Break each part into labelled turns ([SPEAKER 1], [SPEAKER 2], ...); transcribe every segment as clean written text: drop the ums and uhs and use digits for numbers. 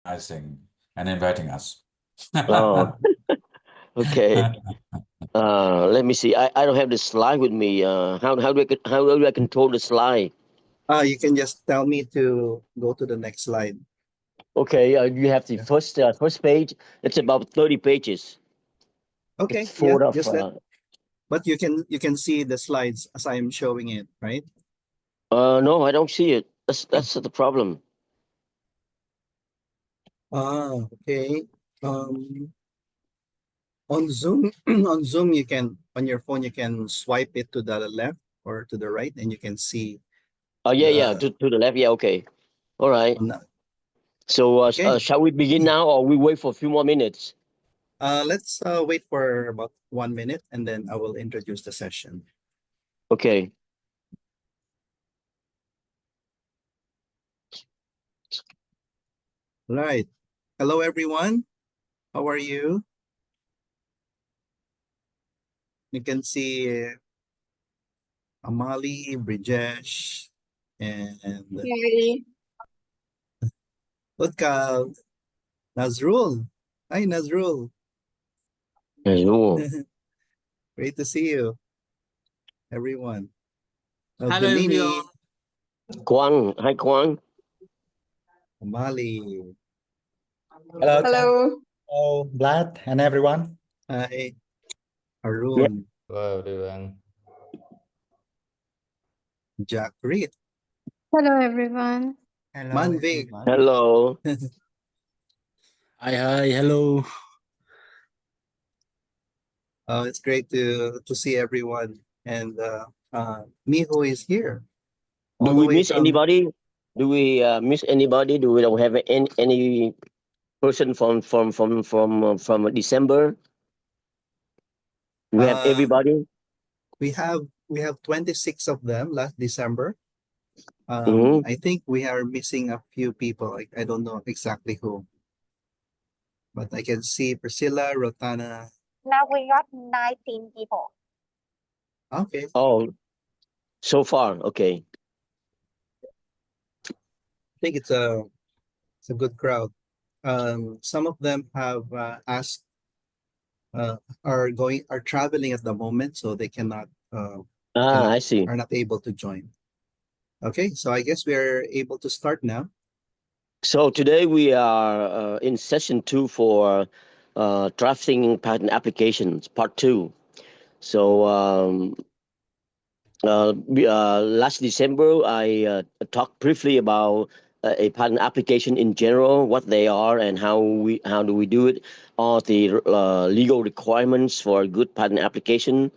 [SPEAKER 1] recognizing and inviting us.
[SPEAKER 2] Oh, okay. Let me see. I don't have the slide with me. How do I control the slide?
[SPEAKER 3] You can just tell me to go to the next slide.
[SPEAKER 2] Okay, you have the first page. It's about 30 pages.
[SPEAKER 3] Okay,
[SPEAKER 2] It's full of
[SPEAKER 3] just let. But you can see the slides as I'm showing it, right?
[SPEAKER 2] no, I don't see it. That's the problem.
[SPEAKER 3] Okay. On Zoom, on Zoom, you can on your phone you can swipe it to the left or to the right, and you can see
[SPEAKER 2] Oh yeah,
[SPEAKER 3] the.
[SPEAKER 2] to the left. Yeah, okay. All right. So
[SPEAKER 3] Okay.
[SPEAKER 2] shall we begin now, or we wait for a few more minutes?
[SPEAKER 3] Let's wait for about 1 minute, and then I will introduce the session.
[SPEAKER 2] Okay.
[SPEAKER 3] Right. Hello, everyone. How are you? You can see Amali, Brijesh, and
[SPEAKER 4] Hey.
[SPEAKER 3] Utkal, Nazrul. Hi, Nazrul.
[SPEAKER 2] Hello.
[SPEAKER 3] Great to see you, everyone.
[SPEAKER 4] Hello, everyone.
[SPEAKER 2] Kwang. Hi, Kwang.
[SPEAKER 3] Amali.
[SPEAKER 5] Hello.
[SPEAKER 4] Hello.
[SPEAKER 5] Hello, Vlad and everyone.
[SPEAKER 3] Hi, Arun.
[SPEAKER 5] Hello, everyone.
[SPEAKER 3] Jack Reed.
[SPEAKER 6] Hello, everyone.
[SPEAKER 5] Hello,
[SPEAKER 3] Manvik.
[SPEAKER 2] Hello.
[SPEAKER 7] Hi, hello.
[SPEAKER 3] It's great to see everyone, and Miho is here.
[SPEAKER 2] Do we miss anybody? Do we miss anybody? Do we don't have any person from December? We have everybody.
[SPEAKER 3] We have 26 of them last December.
[SPEAKER 2] Mm-hmm.
[SPEAKER 3] I think we are missing a few people. I don't know exactly who, but I can see Priscilla, Rotana.
[SPEAKER 6] Now we got 19 people.
[SPEAKER 3] Okay.
[SPEAKER 2] Oh, so far, okay.
[SPEAKER 3] I think it's a good crowd. Some of them have asked are traveling at the moment, so they cannot
[SPEAKER 2] I see.
[SPEAKER 3] are not able to join. Okay, so I guess we are able to start now.
[SPEAKER 2] So today we are in session 2 for drafting patent applications, part 2. So last December, I talked briefly about a patent application in general, what they are and how do we do it, all the legal requirements for a good patent application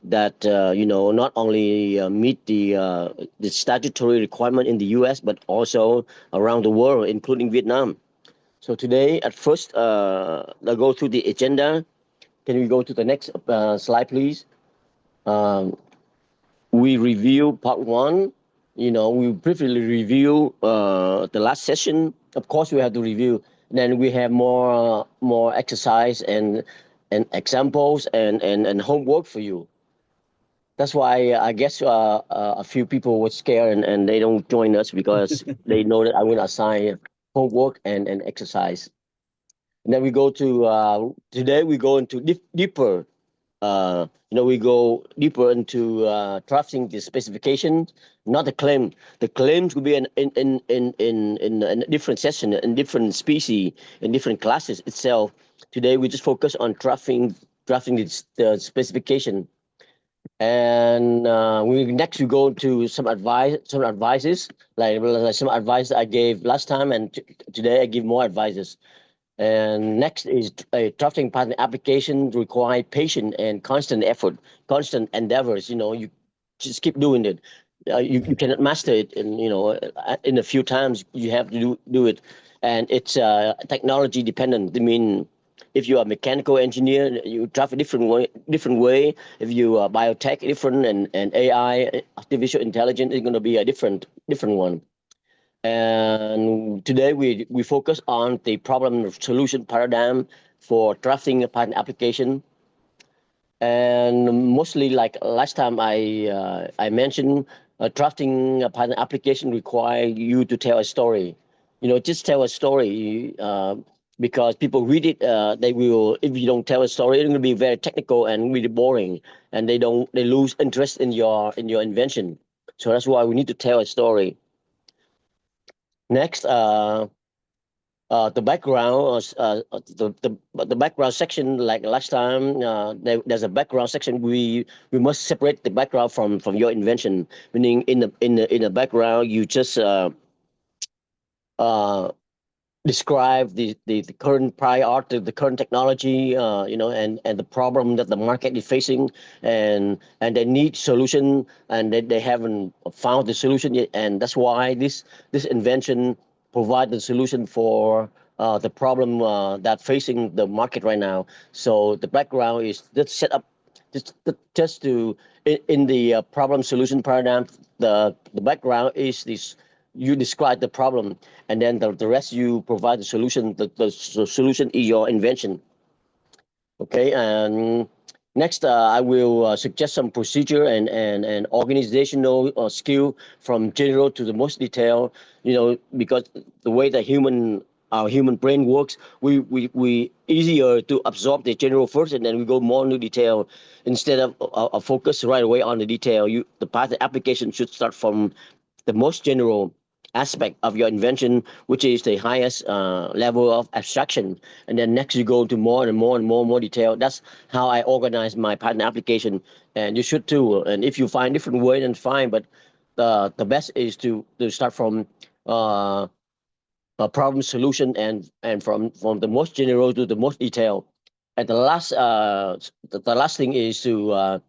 [SPEAKER 2] that not only meet the statutory requirement in the U.S. but also around the world, including Vietnam. So today, at first, I'll go through the agenda. Can we go to the next slide, please? We review part 1. We briefly review the last session. Of course, we have to review. Then we have more exercise and examples and homework for you. That's why I guess a few people were scared and they don't join us because they know that I'm going to assign homework and exercise. And then we go to today we go into deeper. We go deeper into drafting the specifications, not the claim. The claims will be in a different session, in different species, in different classes itself. Today we just focus on drafting the specification. And we go to some advices, like some advice I gave last time, and today I give more advices. And next is a drafting patent application require patience and constant effort, constant endeavors. You just keep doing it. You cannot master it, in a few times. You have to do it, and it's technology dependent. I mean, if you are a mechanical engineer, you draft a different way. If you are biotech, different, and AI, artificial intelligence, is going to be a different one. And today we focus on the problem solution paradigm for drafting a patent application. And mostly, like last time I mentioned, drafting a patent application require you to tell a story. just tell a story. Because people read it, they will. If you don't tell a story, it's going to be very technical and really boring, and they lose interest in your invention. So that's why we need to tell a story. Next, the background, the background section, like last time, there's a background section. We must separate the background from your invention. Meaning, in the background, you just describe the current prior art, the current technology, and the problem that the market is facing, and they need solution, and they haven't found the solution yet, and that's why this invention provide the solution for the problem that facing the market right now. So the background is just set up just to in the problem solution paradigm. The background is this. You describe the problem, and then the rest you provide the solution. The solution is your invention. Okay, and next I will suggest some procedure and organizational skill from general to the most detail. Because the way that our human brain works, we easier to absorb the general first, and then we go more into detail instead of focus right away on the detail. The pattern application should start from the most general aspect of your invention, which is the highest level of abstraction, and then next you go to more and more detail. That's how I organize my patent application, and you should too. And if you find different way, then fine, but the best is to start from a problem solution, and from the most general to the most detail. And the last thing is to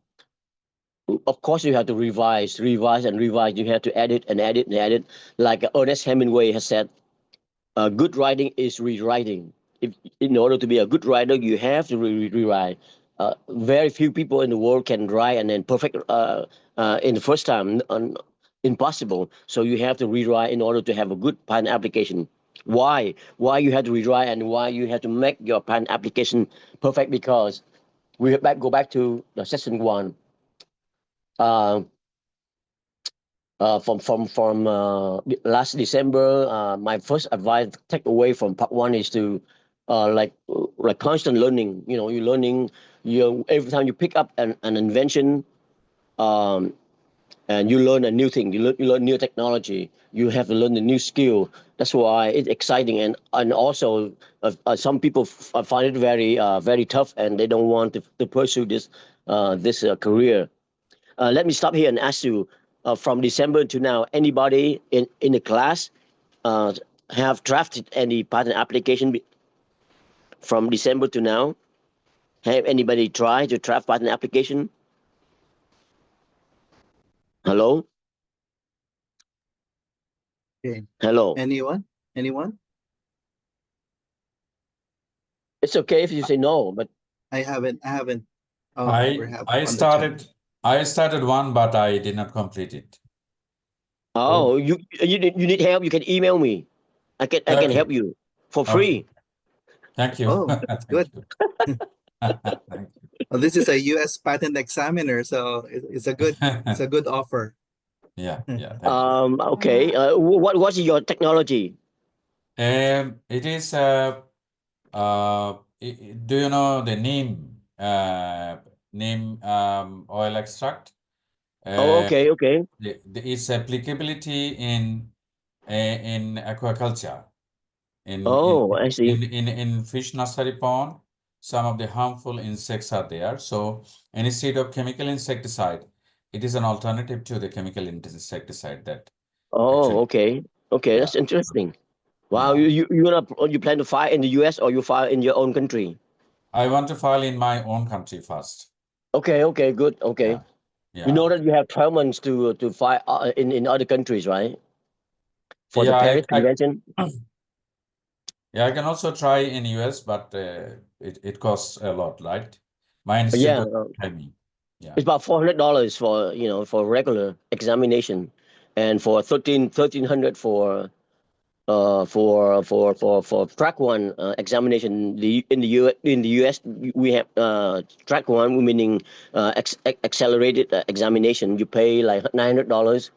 [SPEAKER 2] of course, you have to revise. You have to edit and edit. Like Ernest Hemingway has said, good writing is rewriting. In order to be a good writer, you have to rewrite. Very few people in the world can write and then perfect in the first time. Impossible. So you have to rewrite in order to have a good patent application. Why? Why you have to rewrite and why you have to make your patent application perfect? Because we go back to the session 1. From last December, my first advice take away from part 1 is to like constant learning. You're learning. Every time you pick up an invention, and you learn a new thing, you learn new technology. You have to learn a new skill. That's why it's exciting, and also some people find it very tough, and they don't want to pursue this career. Let me stop here and ask you, from December to now, anybody in the class have drafted any patent application from December to now? Have anybody tried to draft patent application? Hello?
[SPEAKER 3] Okay.
[SPEAKER 2] Hello?
[SPEAKER 3] Anyone?
[SPEAKER 2] It's okay if you say no, but
[SPEAKER 3] I haven't. Oh, we have
[SPEAKER 1] I
[SPEAKER 3] on the chat.
[SPEAKER 1] started one, but I did not complete it.
[SPEAKER 2] you need help, you can email me. I can
[SPEAKER 1] Okay.
[SPEAKER 2] help you for
[SPEAKER 1] Okay.
[SPEAKER 2] free.
[SPEAKER 1] Thank you.
[SPEAKER 3] Oh, that's good.
[SPEAKER 1] Thank you.
[SPEAKER 3] Well, this is a U.S. patent examiner, so it's a good offer.
[SPEAKER 1] Yeah, thank you.
[SPEAKER 2] Okay. What's your technology?
[SPEAKER 1] It is do you know the neem oil extract?
[SPEAKER 2] Okay.
[SPEAKER 1] Its applicability in aquaculture.
[SPEAKER 2] I see.
[SPEAKER 1] In fish nursery pond, some of the harmful insects are there. So instead of chemical insecticide, it is an alternative to the chemical insecticide that.
[SPEAKER 2] Oh,
[SPEAKER 1] actually,
[SPEAKER 2] okay.
[SPEAKER 1] Yeah.
[SPEAKER 2] That's interesting. Wow,
[SPEAKER 1] Yeah.
[SPEAKER 2] you plan to file in the US or you file in your own country?
[SPEAKER 1] I want to file in my own country first.
[SPEAKER 2] Okay, good. Okay.
[SPEAKER 1] Yeah.
[SPEAKER 2] You know that you have 12 months to file in other countries, right? For the
[SPEAKER 1] Yeah,
[SPEAKER 2] Paris Convention.
[SPEAKER 1] Yeah, I can also try in US, but it costs a lot, right? My
[SPEAKER 2] Yeah,
[SPEAKER 1] institute doesn't pay me. Yeah.
[SPEAKER 2] it's about $400 for regular examination, and for $1,300 for track 1 examination. In the US we have track 1, meaning accelerated examination. You pay like $900,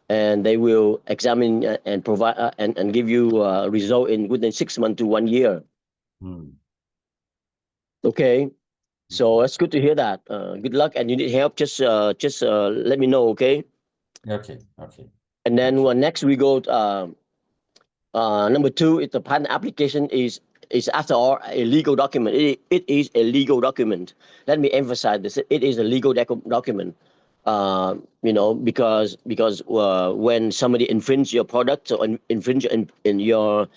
[SPEAKER 2] and they will examine and provide and give you a result within 6 months to 1 year. Okay, so it's good to hear that. Good luck, and you need help, just let me know, okay?
[SPEAKER 1] Okay.
[SPEAKER 2] And then next we go number 2 is the patent application is after all a legal document. It is a legal document. Let me emphasize this. It is a legal document. Because when somebody infringe your product or infringe in your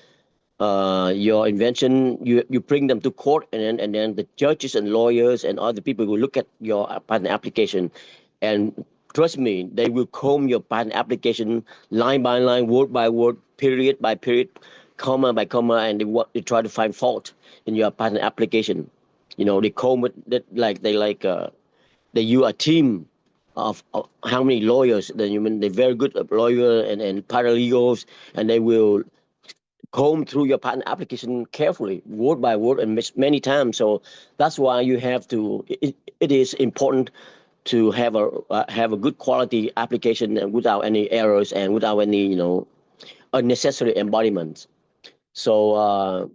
[SPEAKER 2] invention, you bring them to court, and then the judges and lawyers and other people will look at your patent application, and trust me, they will comb your patent application line by line, word by word, period by period, comma by comma, and they try to find fault in your patent application. They comb it they use a team of how many lawyers. They're very good lawyer and paralegals, and they will comb through your patent application carefully, word by word, and many times. So that's why you have to. It is important to have a good quality application and without any errors and without any unnecessary embodiments. So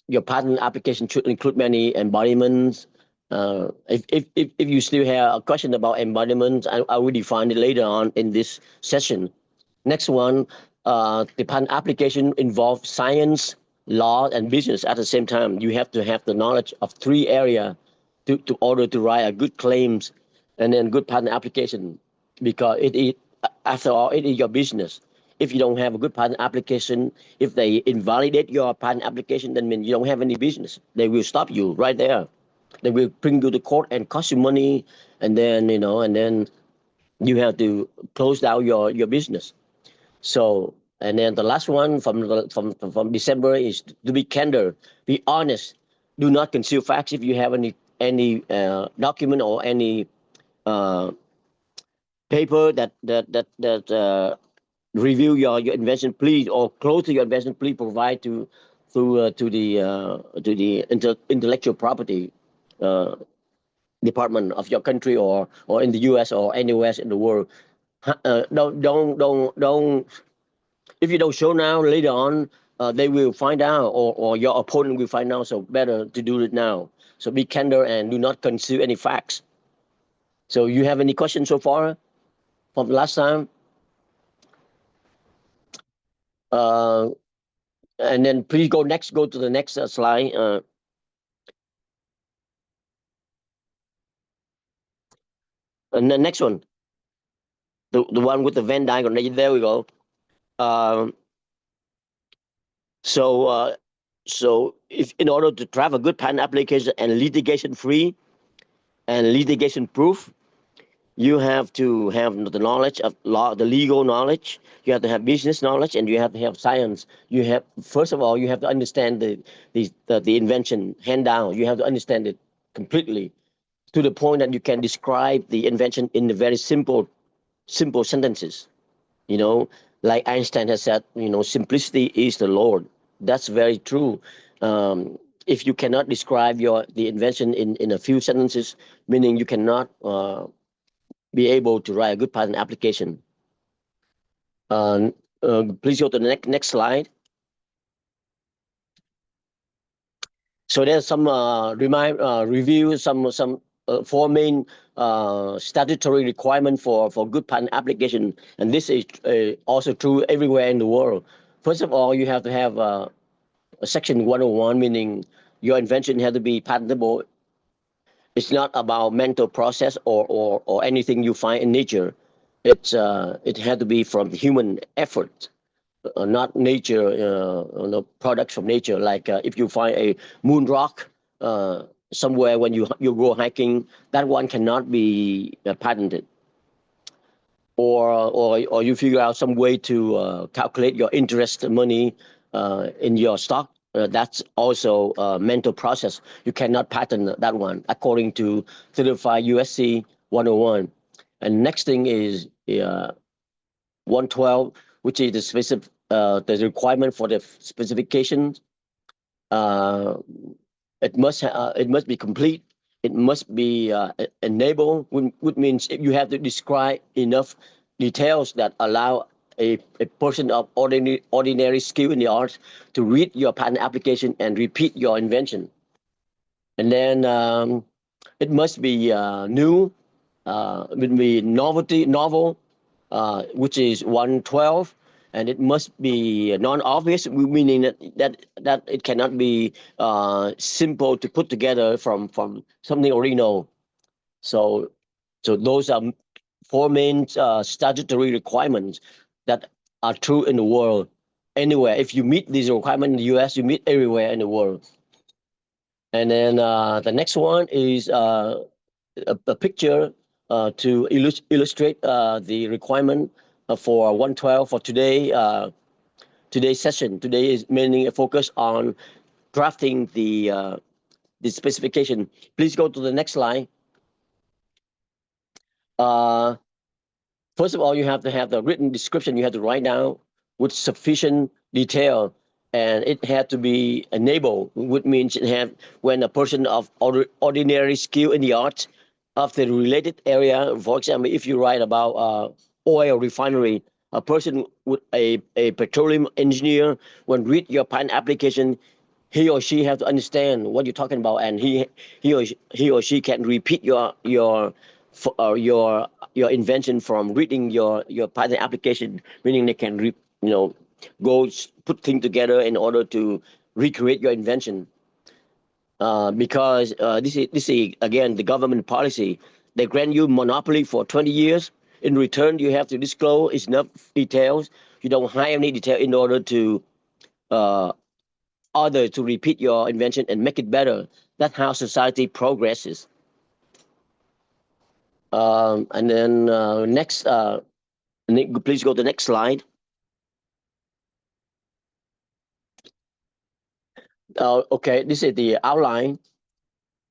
[SPEAKER 2] your patent application should include many embodiments. If you still have a question about embodiments, I will define it later on in this session. Next one, the patent application involves science, law, and business at the same time. You have to have the knowledge of 3 areas to order to write a good claims and then good patent application, because after all, it is your business. If you don't have a good patent application, if they invalidate your patent application, then means you don't have any business. They will stop you right there. They will bring you to court and cost you money, and then you have to close down your business. So, and then the last one from December is to be candor, be honest, do not conceal facts. If you have any document or any paper that review your invention, please, or close to your invention, please provide to the intellectual property department of your country, or in the U.S. or anywhere in the world. Don't. If you don't show now, later on, they will find out, or your opponent will find out. So better to do it now. So be candor and do not conceal any facts. So you have any questions so far from last time? And then please go to the next slide. And the next one, the one with the Venn diagram. There we go. So if in order to drive a good patent application and litigation free and litigation proof, you have to have the knowledge of law, the legal knowledge. You have to have business knowledge, and you have to have science. First of all, you have to understand the invention hand down. You have to understand it completely, to the point that you can describe the invention in the very simple sentences. Like Einstein has said, simplicity is the Lord. That's very true. If you cannot describe the invention in a few sentences, meaning you cannot be able to write a good patent application. Please go to the next slide. So there's some review, some 4 main statutory requirement for good patent application, and this is also true everywhere in the world. First of all, you have to have a section 101, meaning your invention has to be patentable. It's not about mental process or anything you find in nature. It had to be from human effort, not nature, products from nature. Like if you find a moon rock somewhere when you go hiking, that one cannot be patented. Or you figure out some way to calculate your interest money in your stock. That's also a mental process. You cannot patent that one according to 35 USC 101. And next thing is 112, which is the requirement for the specifications. It must be complete, it must be enabled, which means you have to describe enough details that allow a person of ordinary skill in the arts to read your patent application and repeat your invention. And then it must be new, it would be novel, which is 112, and it must be non-obvious, meaning that it cannot be simple to put together from something original. So those are 4 main statutory requirements that are true in the world. Anywhere, if you meet these requirements in the US, you meet everywhere in the world. And then the next one is a picture to illustrate the requirement for 112 for today. Today's session. Today is mainly focused on drafting the specification. Please go to the next slide. First of all, you have to have the written description. You have to write down with sufficient detail, and it had to be enabled, which means it have when a person of ordinary skill in the art of the related area. For example, if you write about oil refinery, a person with a petroleum engineer, when read your patent application, he or she have to understand what you're talking about, and he or she can repeat your invention from reading your patent application, meaning they can go put things together in order to recreate your invention. Because this is again the government policy. They grant you monopoly for 20 years. In return, you have to disclose enough details. You don't hide any detail in order to others to repeat your invention and make it better. That's how society progresses. And then next, please go to the next slide. Okay, this is the outline.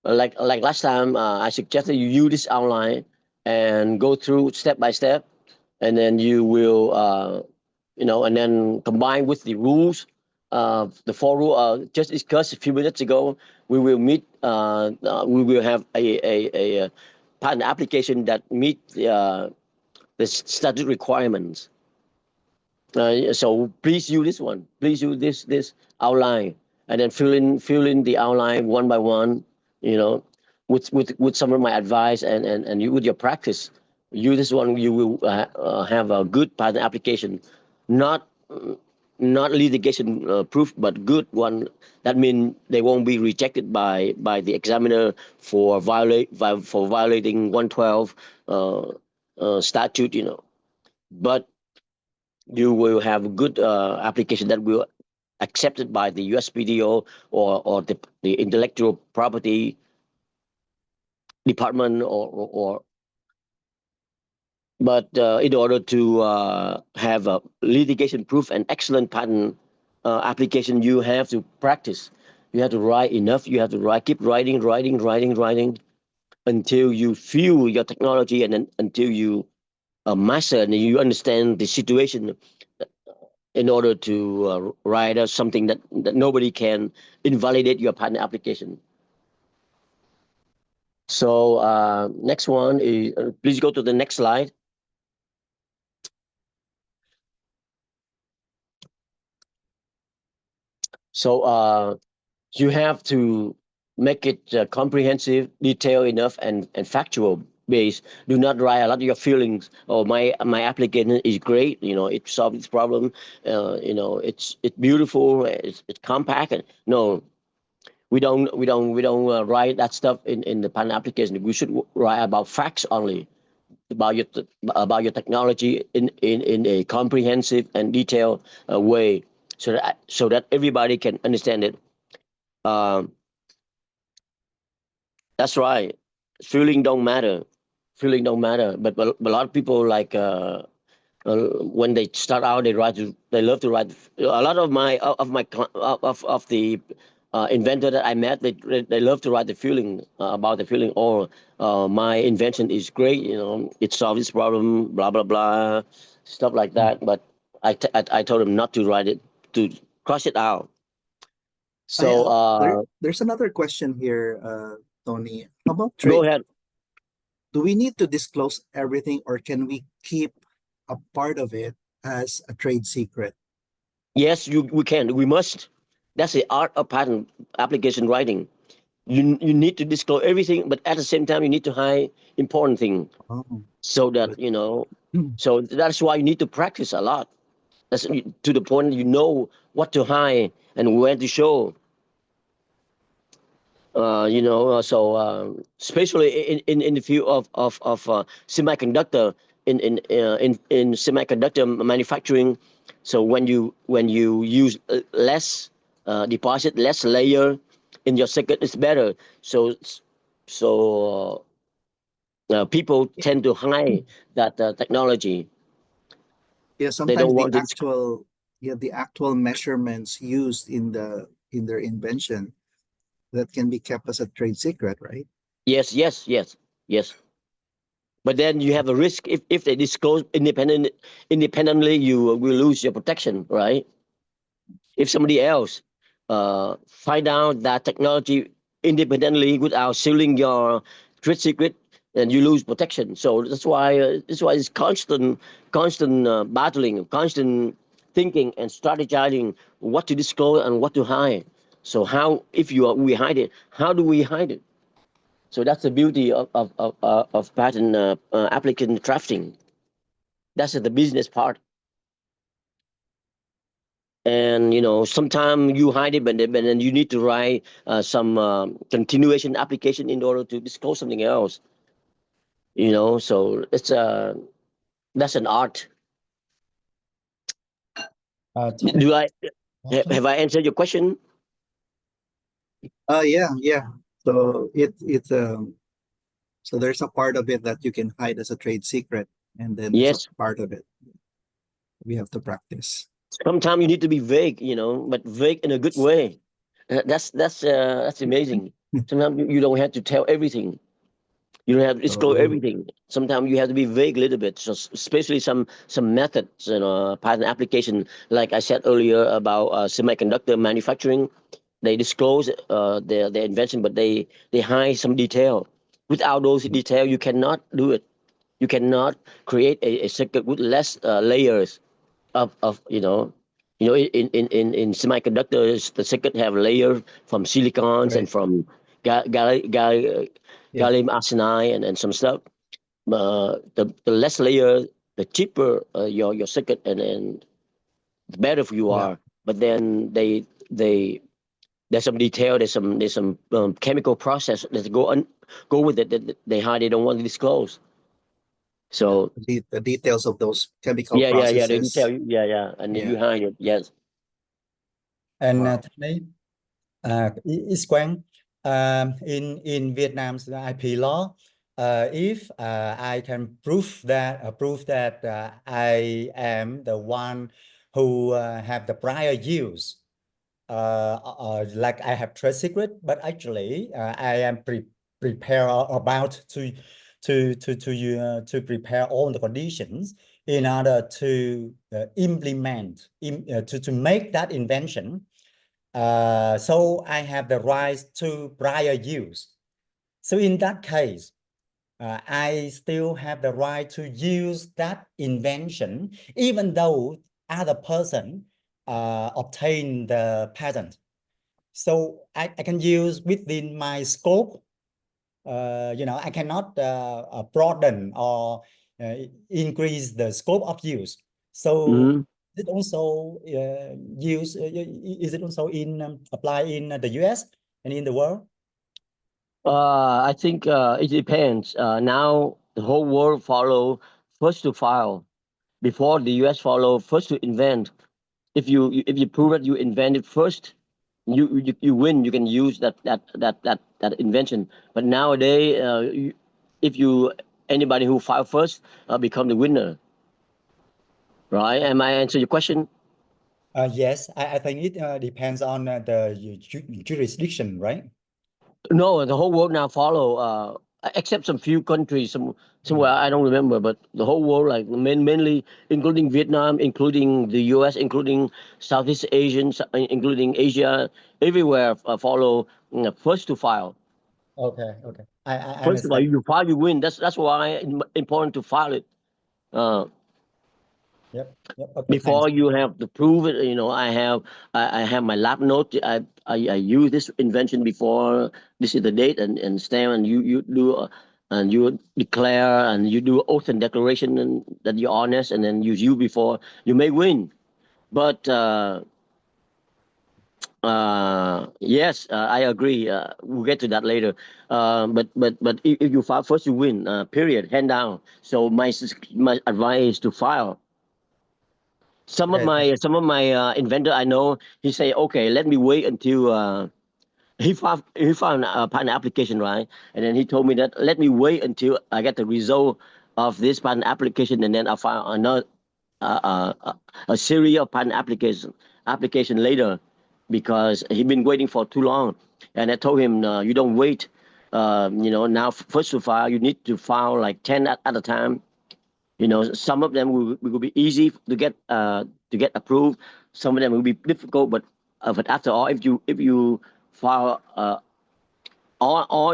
[SPEAKER 2] Like last time, I suggested you use this outline and go through step by step, and then you will, and then combine with the rules. The 4 rules just discussed a few minutes ago. We will meet. We will have a patent application that meet the statute requirements. So please use this one. Please use this outline, and then fill in the outline one by one. With some of my advice and you with your practice. Use this one. You will have a good patent application, not litigation proof, but good one. That means they won't be rejected by the examiner for violating 112 statute. But you will have a good application that will accepted by the USPTO or the intellectual property department but in order to have a litigation proof and excellent patent application, you have to practice. You have to write enough. You have to keep writing until you feel your technology, and then until you master and you understand the situation in order to write out something that nobody can invalidate your patent application. So next one is, please go to the next slide. So you have to make it comprehensive, detailed enough, and factual based. Do not write a lot of your feelings. Oh, my application is great. It solves this problem. It's beautiful. It's compact. No, we don't write that stuff in the patent application. We should write about facts only, about your technology in a comprehensive and detailed way, so that everybody can understand it. That's right. Feeling don't matter. But a lot of people like when they start out, they love to write. A lot of the inventor that I met, they love to write the feeling about the feeling. Or my invention is great. It solves this problem. Blah blah blah, stuff like that. But I told them not to write it, to cross it out. So
[SPEAKER 3] there's another question here. Tony. How about
[SPEAKER 2] Go
[SPEAKER 3] trade?
[SPEAKER 2] ahead.
[SPEAKER 3] Do we need to disclose everything, or can we keep a part of it as a trade secret?
[SPEAKER 2] Yes, we can. We must. That's the art of patent application writing. You need to disclose everything, but at the same time, you need to hide important thing
[SPEAKER 3] Oh,
[SPEAKER 2] so that
[SPEAKER 3] good.
[SPEAKER 2] So that's why you need to practice a lot. That's to the point you know what to hide and where to show. Especially in the field of semiconductor in semiconductor manufacturing. So when you use less deposit, less layer in your circuit, it's better. People tend to hide that technology.
[SPEAKER 3] Yeah,
[SPEAKER 2] They
[SPEAKER 3] sometimes
[SPEAKER 2] don't want to.
[SPEAKER 3] the actual measurements used in their invention that can be kept as a trade secret, right?
[SPEAKER 2] Yes, yes, yes, yes. But then you have a risk if they disclose independently, you will lose your protection, right? If somebody else find out that technology independently without sealing your trade secret, then you lose protection. So that's why it's constant battling, constant thinking and strategizing what to disclose and what to hide. So how if we hide it, how do we hide it? So that's the beauty of patent applicant drafting. That's the business part. And sometimes you hide it, but then you need to write some continuation application in order to disclose something else. So that's an art.
[SPEAKER 5] Tony,
[SPEAKER 2] Do I
[SPEAKER 5] okay.
[SPEAKER 2] have I answered your question?
[SPEAKER 3] Yeah. So there's a part of it that you can hide as a trade secret, and then there's a
[SPEAKER 2] Yes.
[SPEAKER 3] part of it we have to practice.
[SPEAKER 2] Sometimes you need to be vague, but vague in a good way. That's amazing. Sometimes you don't have to tell everything. You don't have to disclose
[SPEAKER 3] Oh,
[SPEAKER 2] everything. Sometimes you have to be vague a little bit. So especially some methods, patent application, like I said earlier about semiconductor manufacturing, they disclose their invention, but they hide some detail. Without those detail, you cannot do it. You cannot create a circuit with less layers of in semiconductors, the circuit have layers from silicons and
[SPEAKER 3] right.
[SPEAKER 2] from
[SPEAKER 3] Yeah,
[SPEAKER 2] gallium arsenide and some stuff. The less layer, the cheaper your circuit, and the better for you
[SPEAKER 3] yeah.
[SPEAKER 2] are. But then they there's some detail, there's some chemical process that go with it that they hide, they don't want to disclose.
[SPEAKER 3] Yeah.
[SPEAKER 2] So
[SPEAKER 3] The details of those chemical
[SPEAKER 2] yeah, they detail,
[SPEAKER 3] processes.
[SPEAKER 2] and then
[SPEAKER 3] Yeah.
[SPEAKER 2] you hide it. Yes.
[SPEAKER 5] And
[SPEAKER 3] Wow.
[SPEAKER 5] Tony, it's Quang. In Vietnam's IP law, if I can prove that I am the one who have the prior use, like I have trade secret, but actually I am prepare or about to prepare all the conditions in order to implement to make that invention. So I have the right to prior use. So in that case, I still have the right to use that invention, even though other person obtain the patent. So I can use within my scope. I cannot broaden or increase the scope of use. So
[SPEAKER 2] Mhm.
[SPEAKER 5] is it also is it also in apply in the US and in the world?
[SPEAKER 2] I think it depends. Now the whole world follow first to file before the US follow first to invent. If you prove that you invented first, you win. You can use that invention. But nowadays, if you anybody who file first become the winner, right? Am I answer your question?
[SPEAKER 5] Yes, I think it depends on the jurisdiction, right?
[SPEAKER 2] No, the whole world now follow, except some few countries, somewhere I don't remember, but the whole world, like mainly including Vietnam, including the U.S., including Southeast Asians, including Asia, everywhere follow first to file.
[SPEAKER 5] Okay. I
[SPEAKER 2] First of all,
[SPEAKER 5] understand.
[SPEAKER 2] you file, you win. That's why important to file it.
[SPEAKER 5] Yep. Okay.
[SPEAKER 2] Before
[SPEAKER 5] Thanks.
[SPEAKER 2] you have to prove it, I have my lab note. I use this invention before. This is the date and stamp, and you do and you declare and you do oath and declaration and that you're honest, and then use you before you may win. But yes, I agree. We'll get to that later. But if you file first, you win. Period. Hand down. So my advice is to file. Some of
[SPEAKER 5] Okay.
[SPEAKER 2] my inventor I know, he say, okay, let me wait until he filed a patent application, right? And then he told me that let me wait until I get the result of this patent application, and then I'll file another a series of patent application later, because he been waiting for too long. And I told him, you don't wait. Now first to file, you need to file like 10 at a time. Some of them will be easy to get approved. Some of them will be difficult, but after all, if you file all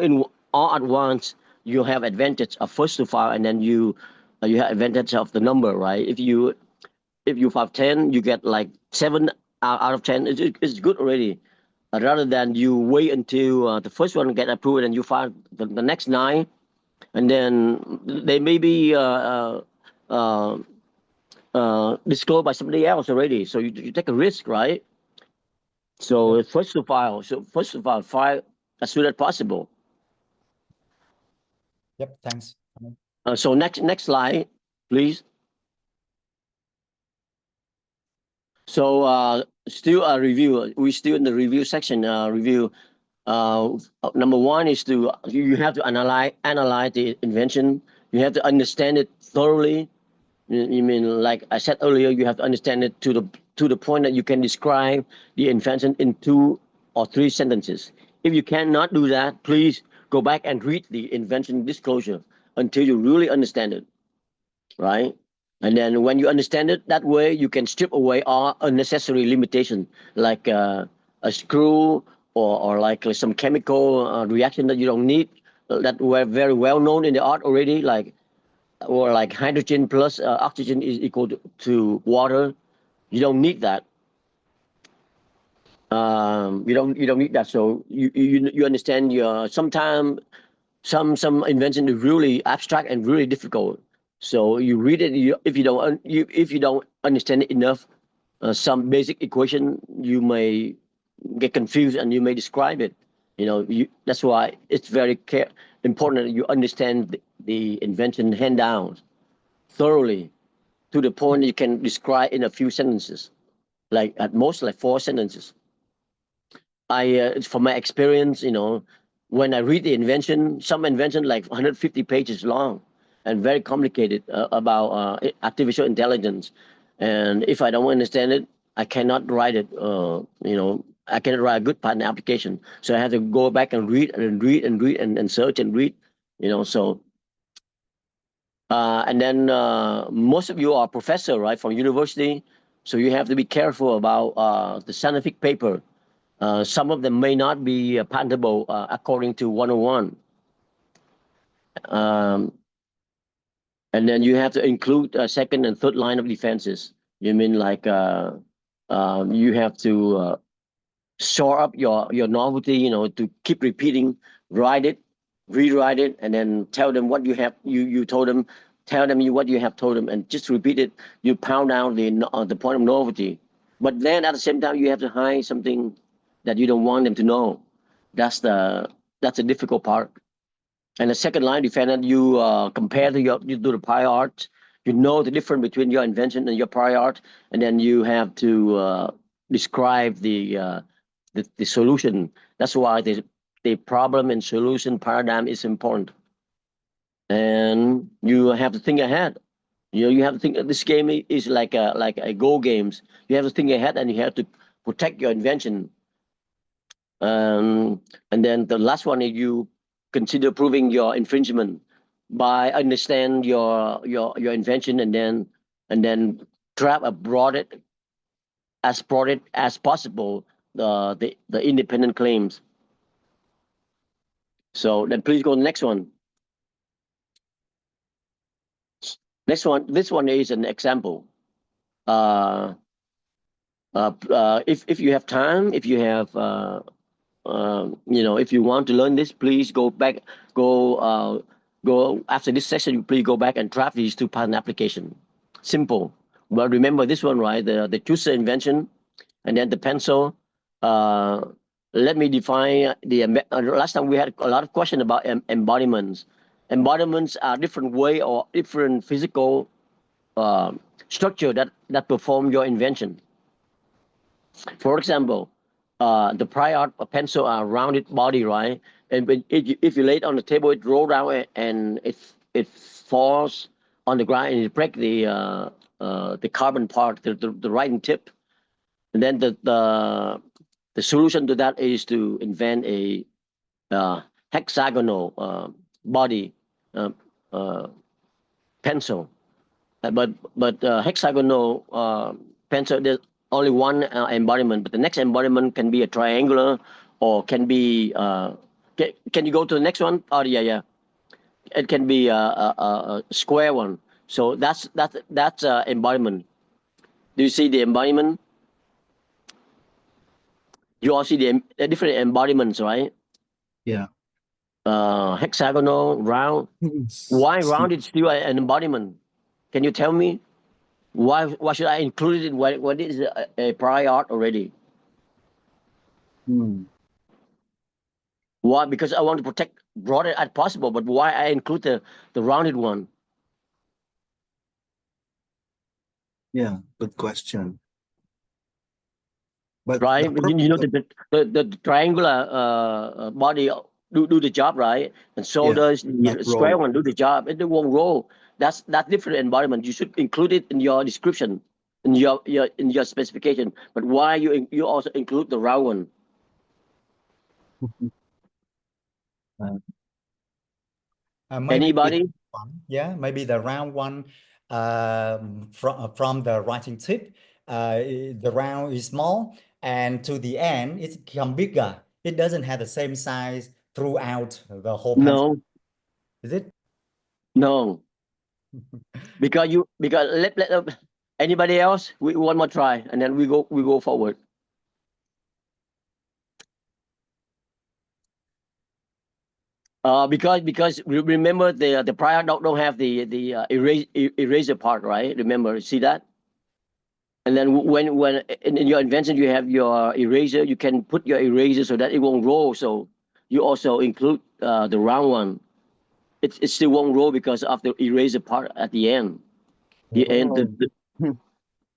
[SPEAKER 2] at once, you have advantage of first to file, and then you have advantage of the number, right? If you file 10, you get like 7 out of 10. It's good already. Rather than you wait until the first one get approved and you file the next 9, and then they may be disclosed by somebody else already. So you take a risk, right? So first to file. File as soon as possible.
[SPEAKER 5] Yep. Thanks.
[SPEAKER 2] So next slide, please. So still a review. We're still in the review section. Review. Number one is you have to analyze the invention. You have to understand it thoroughly. You mean, like I said earlier, you have to understand it to the point that you can describe the invention in 2 or 3 sentences. If you cannot do that, please go back and read the invention disclosure until you really understand it, right? And then when you understand it that way, you can strip away all unnecessary limitation, like a screw or like some chemical reaction that you don't need, that were very well known in the art already, like hydrogen plus oxygen is equal to water. You don't need that. You don't need that. So you understand sometimes some invention is really abstract and really difficult. So you read it. If you don't understand it enough, some basic equation, you may get confused and you may describe it. That's why it's very important that you understand the invention hand down thoroughly, to the point you can describe in a few sentences, like at most like 4 sentences. From my experience, when I read the invention, some invention like 150 pages long and very complicated about artificial intelligence. And if I don't understand it, I cannot write it. I cannot write a good patent application. So I have to go back and read and search and read. So. And then most of you are professor, right, from university. So you have to be careful about the scientific paper. Some of them may not be patentable according to 101. And then you have to include a second and third line of defenses. You mean like you have to shore up your novelty, to keep repeating, write it, rewrite it, and then tell them what you have you told them, tell them what you have told them, and just repeat it. You pound down the point of novelty, but then at the same time you have to hide something that you don't want them to know. That's the difficult part. And the second line defense, you compare you do the prior art. You know the difference between your invention and your prior art, and then you have to describe the solution. That's why the problem and solution paradigm is important. And you have to think ahead. You have to think. This game is like a Go games. You have to think ahead, and you have to protect your invention. And then the last one is you consider proving your infringement by understand your invention, and then trap as broad as possible the independent claims. So then please go to the next one. Next one, this one is an example. If you have time, if you have if you want to learn this, please go back, go after this session, please go back and draft these two patent application. Simple. Well, remember this one, right? The juicer invention, and then the pencil. Let me define last time we had a lot of question about embodiments. Embodiments are different way or different physical structure that perform your invention. For example, the prior art pencil are rounded body, right? And if you lay it on the table, it rolls down and it falls on the ground and it break the carbon part, the writing tip. And then the solution to that is to invent a hexagonal body pencil. But hexagonal pencil, there's only one embodiment, but the next embodiment can be a triangular or can be can you go to the next one? Oh yeah, it can be a square one. So that's embodiment. Do you see the embodiment? You all see the different embodiments, right?
[SPEAKER 3] Yeah.
[SPEAKER 2] Hexagonal, round. Why round is still an embodiment? Can you tell me? Why should I include it when it is a prior art already? Why? Because I want to protect broader as possible, but why I include the rounded one?
[SPEAKER 3] Yeah, good question. But
[SPEAKER 2] Right? The triangular body do the job, right? And so does the square
[SPEAKER 3] roll.
[SPEAKER 2] one do the job. It won't roll. That's different embodiment. You should include it in your description, in your specification. But why you also include the round one?
[SPEAKER 5] Maybe
[SPEAKER 2] Anybody?
[SPEAKER 5] Yeah, maybe the round one from the writing tip, the round is small, and to the end it's become bigger. It doesn't have the same size throughout the whole pencil.
[SPEAKER 2] No.
[SPEAKER 5] Is it?
[SPEAKER 2] No. because let anybody else? We one more try, and then we go forward. Because remember the prior don't have the eraser part, right? Remember, see that? And then when in your invention you have your eraser, you can put your eraser so that it won't roll. So you also include the round one. It still won't roll because of the eraser part at the end. The end.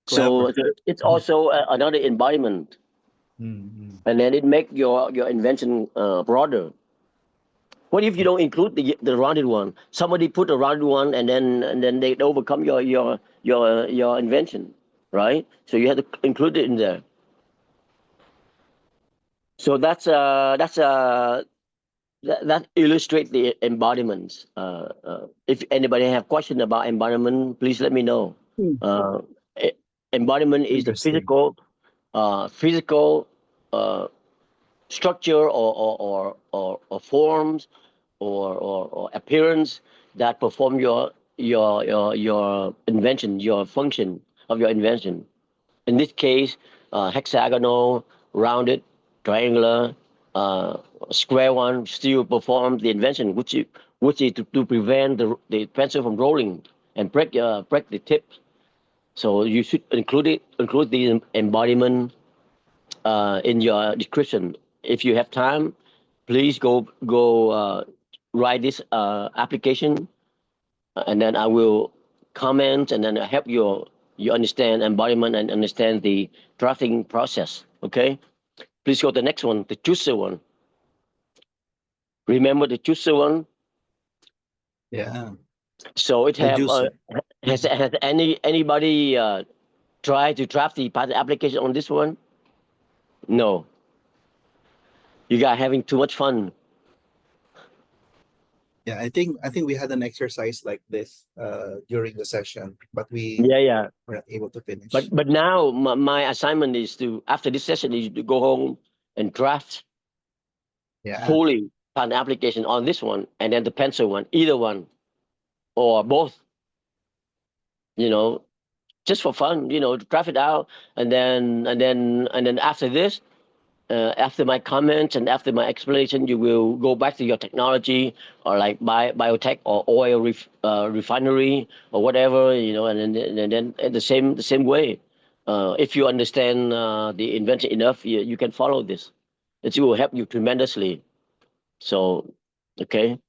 [SPEAKER 2] So it's also another embodiment, and then it make your invention broader. What if you don't include the rounded one? Somebody put a rounded one, and then they overcome your invention, right? So you have to include it in there. So that illustrates the embodiments. If anybody have question about embodiment, please let me know. Embodiment is the physical structure or forms or appearance that perform your invention, your function of your invention. In this case, hexagonal, rounded, triangular, square one still perform the invention, which is to prevent the pencil from rolling and break the tip. So you should include the embodiment in your description. If you have time, please go write this application, and then I will comment and then help you understand embodiment and understand the drafting process. Okay, please go to the next one, the juicer one. Remember the juicer one?
[SPEAKER 3] Yeah.
[SPEAKER 2] So it have has anybody tried to draft the patent application on this one? No. You guys having too much fun.
[SPEAKER 3] Yeah, I think we had an exercise like this during the session, but we were not able to finish.
[SPEAKER 2] But now my assignment is to, after this session, is to go home and draft fully patent application on this one and then the pencil one, either one or both, you know, just for fun, you know, draft it out, and then after this, after my comments and after my explanation, you will go back to your technology or like biotech or oil refinery or whatever, you know, and then the same way. If you understand the invention enough, you can follow this. It will help you tremendously. So, okay,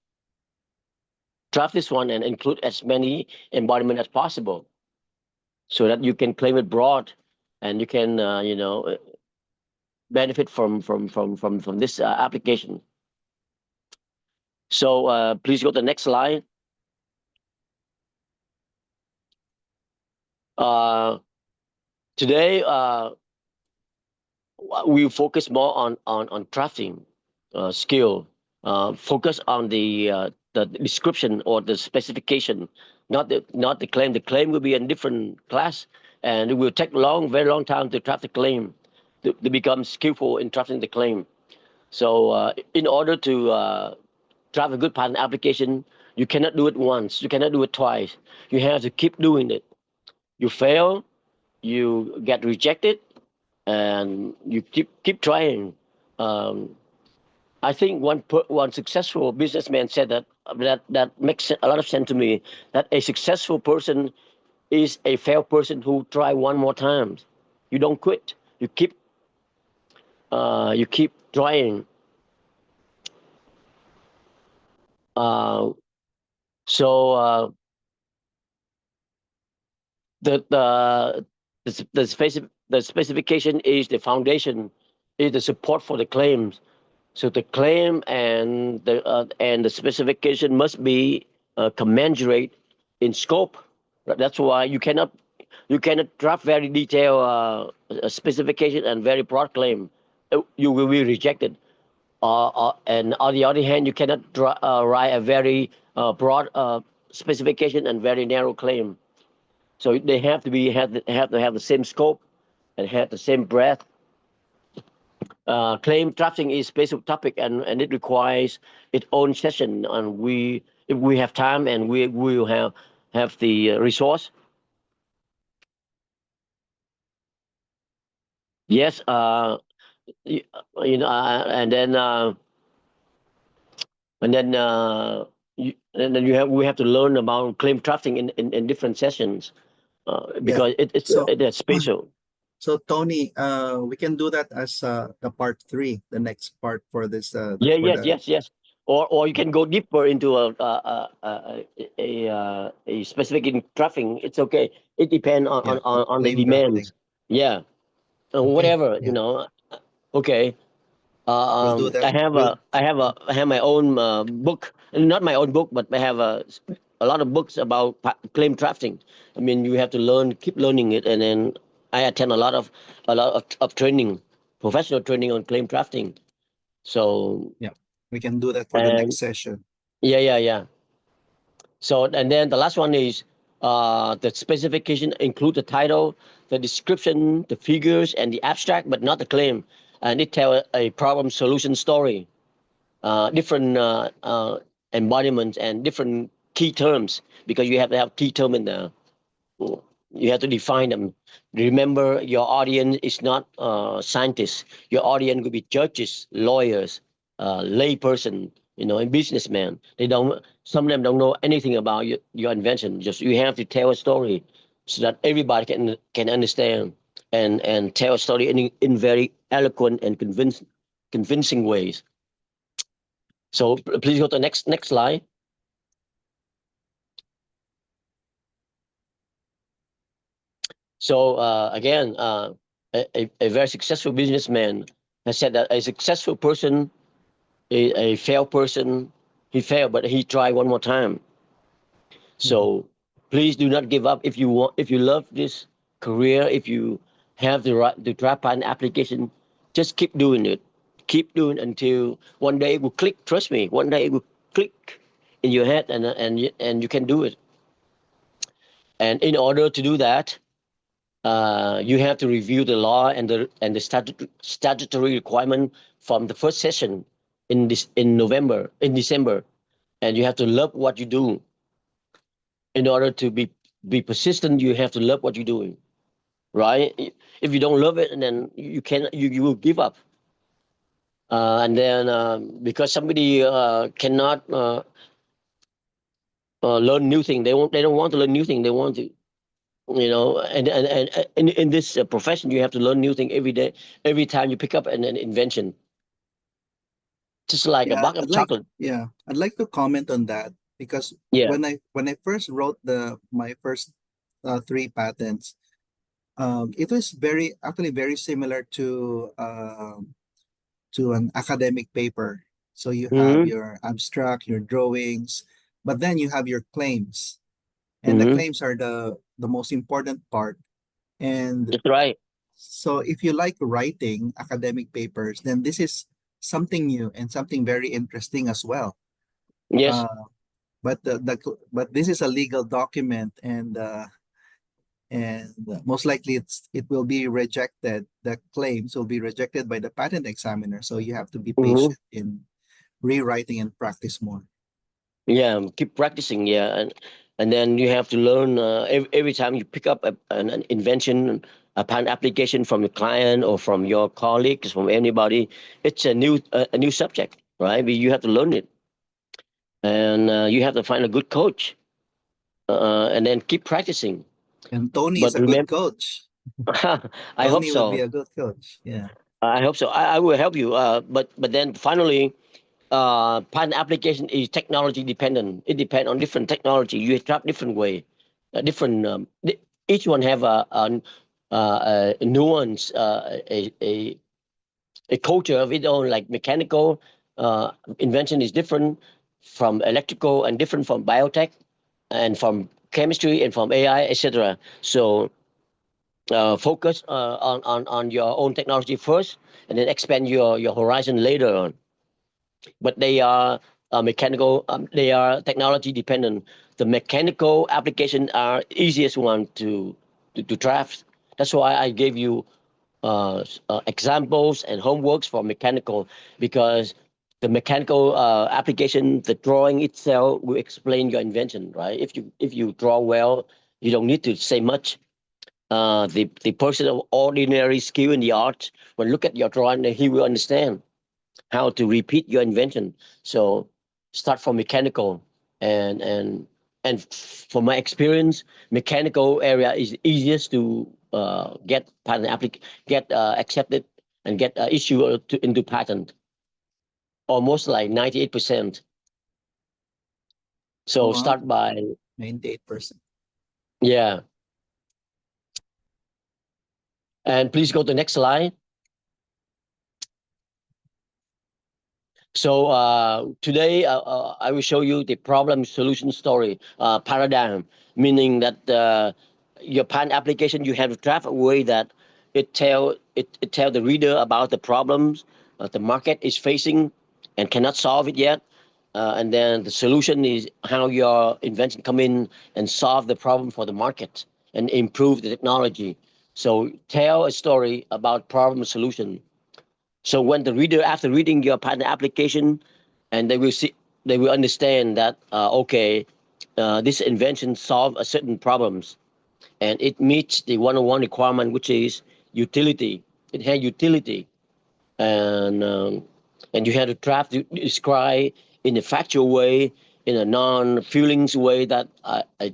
[SPEAKER 2] draft this one and include as many embodiment as possible, so that you can claim it broad, and you can you know, benefit from this application. So please go to the next slide. Today we focus more on drafting skill. Focus on the description or the specification, not the claim. The claim will be a different class, and it will take very long time to draft the claim, to become skillful in drafting the claim. So in order to draft a good patent application, you cannot do it once, you cannot do it twice. You have to keep doing it. You fail, you get rejected, and you keep trying. I think one successful businessman said that makes a lot of sense to me. That a successful person is a failed person who try one more time. You don't quit. You keep trying. So the specification is the foundation, is the support for the claims. So the claim and the specification must be commensurate in scope. That's why you cannot draft very detailed specification and very broad claim. You will be rejected. And on the other hand, you cannot write a very broad specification and very narrow claim. So they have to have the same scope and have the same breadth. Claim drafting is special topic, and it requires its own session. And if we have time and we will have the resource. Yes, you know, and then we have to learn about claim drafting in different sessions, because it's special.
[SPEAKER 3] So Tony, we can do that as the part 3, the next part for this.
[SPEAKER 2] Yes. Or you can go deeper into a specific drafting. It's okay. It depends on the
[SPEAKER 3] claim
[SPEAKER 2] demands.
[SPEAKER 3] drafting.
[SPEAKER 2] Yeah, whatever, you know. Okay.
[SPEAKER 3] We'll do that.
[SPEAKER 2] I have my own book, not my own book, but I have a lot of books about claim drafting. I mean, you have to keep learning it, and then I attend a lot of training, professional training on claim drafting. So
[SPEAKER 3] yeah, we can do that for the next session.
[SPEAKER 2] Yeah. So, and then the last one is the specification include the title, the description, the figures, and the abstract, but not the claim. And it tells a problem solution story, different embodiments and different key terms, because you have to have key term in there. You have to define them. Remember, your audience is not scientists. Your audience could be judges, lawyers, layperson, you know, and businessmen. Some of them don't know anything about your invention. Just you have to tell a story so that everybody can understand and tell a story in very eloquent and convincing ways. So please go to the next slide. So again, a very successful businessman has said that a successful person is a failed person. He failed, but he tried one more time. So please do not give up. If you love this career, if you have the draft patent application, just keep doing it. Keep doing it until one day it will click. Trust me, one day it will click in your head, and you can do it. And in order to do that, you have to review the law and the statutory requirement from the first session in December, and you have to love what you do. In order to be persistent, you have to love what you're doing, right? If you don't love it, and then you will give up. And then because somebody cannot learn new thing, they don't want to learn new thing. They want to, and in this profession, you have to learn new thing every day. Every time you pick up an invention, just like a box of chocolate.
[SPEAKER 3] I'd like to comment on that because
[SPEAKER 2] Yeah.
[SPEAKER 3] when I first wrote my first 3 patents, it was actually very similar to an academic paper. So you have your abstract, your drawings, but then you have your claims, and the claims are the most important part. And
[SPEAKER 2] That's right.
[SPEAKER 3] so if you like writing academic papers, then this is something new and something very interesting as well.
[SPEAKER 2] Yes.
[SPEAKER 3] But but this is a legal document, and most likely it will be rejected. The claims will be rejected by the patent examiner. So you have to be patient in rewriting and practice more.
[SPEAKER 2] Yeah, keep practicing. Yeah, and then you have to learn every time you pick up an invention, a patent application from your client or from your colleagues, from anybody. It's a new subject, right? But you have to learn it, and you have to find a good coach, and then keep practicing.
[SPEAKER 3] And Tony
[SPEAKER 2] But
[SPEAKER 3] is a good coach.
[SPEAKER 2] I hope
[SPEAKER 3] Tony would be
[SPEAKER 2] so.
[SPEAKER 3] a good coach. Yeah.
[SPEAKER 2] I hope so. I will help you. But then finally, patent application is technology dependent. It depends on different technology. You have different way, different. Each one have a nuance, a culture of its own. Like mechanical invention is different from electrical and different from biotech, and from chemistry and from AI, etc. So focus on your own technology first, and then expand your horizon later on. But they are mechanical. They are technology dependent. The mechanical application are easiest one to draft. That's why I gave you examples and homeworks for mechanical, because the mechanical application, the drawing itself will explain your invention, right? If you draw well, you don't need to say much. The person of ordinary skill in the art will look at your drawing and he will understand how to repeat your invention. So start from mechanical, and from my experience, mechanical area is easiest to get patent get accepted and get issued into patent. Almost like 98%. So
[SPEAKER 3] Wow.
[SPEAKER 2] start by
[SPEAKER 3] 98%.
[SPEAKER 2] yeah. And please go to the next slide. So today I will show you the problem solution story paradigm, meaning that your patent application, you have to draft a way that it tell the reader about the problems the market is facing and cannot solve it yet. And then the solution is how your invention come in and solve the problem for the market and improve the technology. So tell a story about problem solution. So when the reader, after reading your patent application, and they will understand that okay, this invention solve a certain problems, and it meets the 101 requirement, which is utility. It has utility, and you have to describe in a factual way, in a non-feelings way that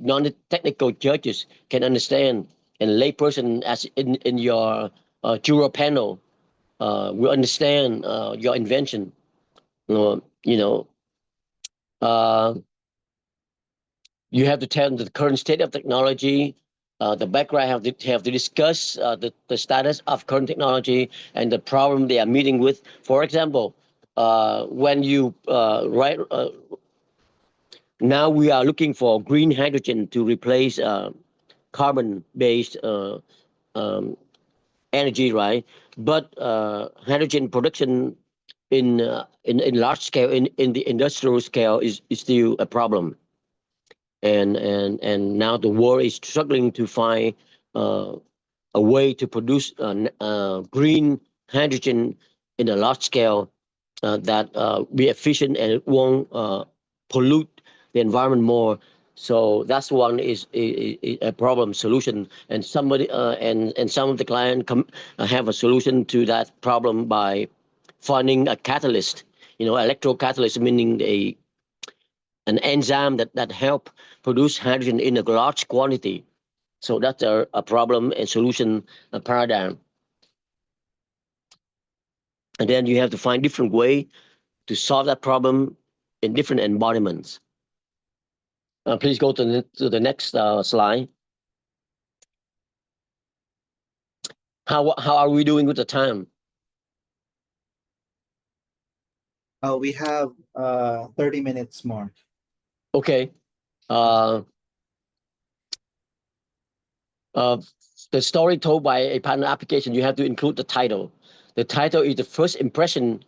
[SPEAKER 2] non-technical judges can understand, and layperson as in your juror panel will understand your invention. Uh, you have to tell them the current state of technology, the background, have to discuss the status of current technology and the problem they are meeting with. For example, when you write, now we are looking for green hydrogen to replace carbon-based energy, right? But hydrogen production in large scale, in the industrial scale, is still a problem. And now the world is struggling to find a way to produce green hydrogen in a large scale. be efficient and it won't pollute the environment more. So that's one is a problem solution, and somebody and some of the client have a solution to that problem by finding a catalyst, electrocatalyst, meaning an enzyme that help produce hydrogen in a large quantity. So that's a problem and solution paradigm. And then you have to find different way to solve that problem in different embodiments. Please go to the next slide. How are we doing with the time?
[SPEAKER 3] We have 30 minutes more.
[SPEAKER 2] Okay. The story told by a patent application, you have to include the title. The title is the first impression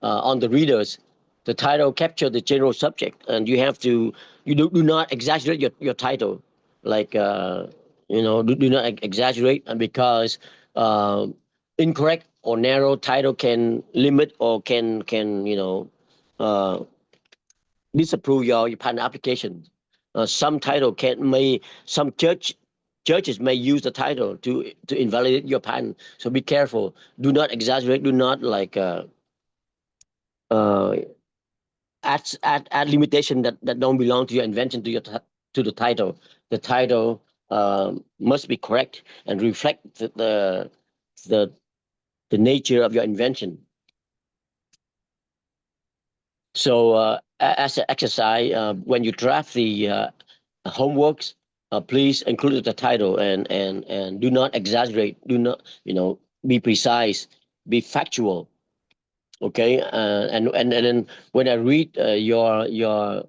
[SPEAKER 2] on the readers. The title captures the general subject, and you have to do not exaggerate your title. Like do not exaggerate, and because incorrect or narrow title can limit or can disapprove your patent application. Some title some judges may use the title to invalidate your patent. So be careful. Do not exaggerate. Do not add limitation that don't belong to your invention to the title. The title must be correct and reflect the nature of your invention. So as an exercise, when you draft the homeworks, please include the title and do not exaggerate. Do not be precise, be factual. Okay, and then when I read your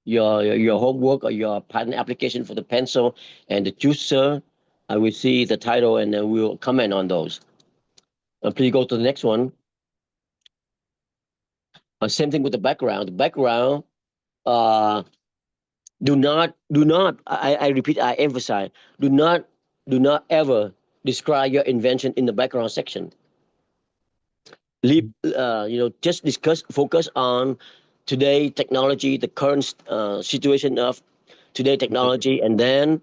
[SPEAKER 2] homework or your patent application for the pencil and the juicer, I will see the title and then we'll comment on those. Please go to the next one. Same thing with the background. The background, do not. I repeat. I emphasize. Do not ever describe your invention in the background section. Leave. Just focus on today technology, the current situation of today technology, and then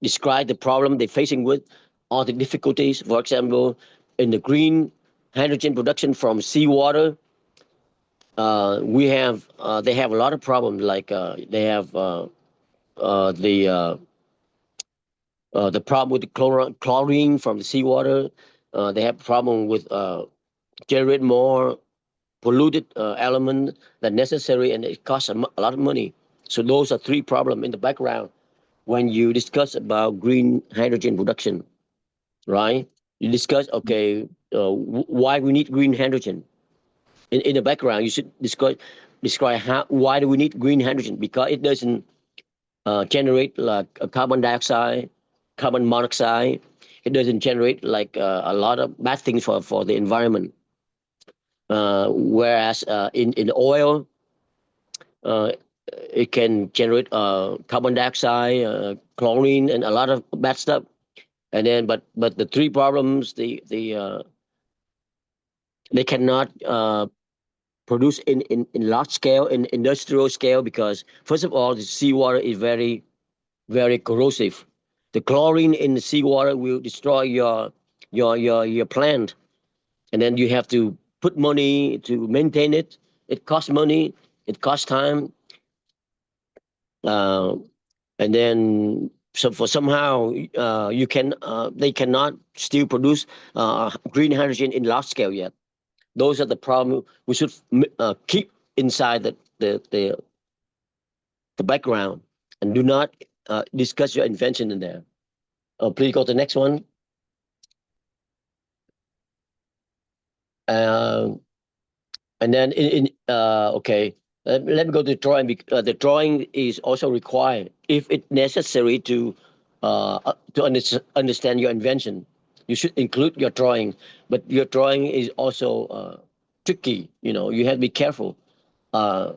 [SPEAKER 2] describe the problem they're facing with, all the difficulties. For example, in the green hydrogen production from seawater, they have a lot of problems. Like they have the problem with the chlorine from the seawater. They have problem with generate more polluted element than necessary, and it costs a lot of money. So those are three problems in the background when you discuss about green hydrogen production, right? You discuss, okay, why we need green hydrogen. In the background, you should describe why do we need green hydrogen? Because it doesn't generate like carbon dioxide, carbon monoxide. It doesn't generate like a lot of bad things for the environment. Whereas in oil, it can generate carbon dioxide, chlorine, and a lot of bad stuff. And then, but the three problems, they cannot produce in large scale, in industrial scale, because first of all, the seawater is very, very corrosive. The chlorine in the seawater will destroy your plant, and then you have to put money to maintain it. It costs money. It costs time. And then so for somehow they cannot still produce green hydrogen in large scale yet. Those are the problems we should keep inside the background, and do not discuss your invention in there. Please go to the next one. And then okay, let me go to the drawing. The drawing is also required if it's necessary to understand your invention. You should include your drawing, but your drawing is also tricky. You have to be careful. A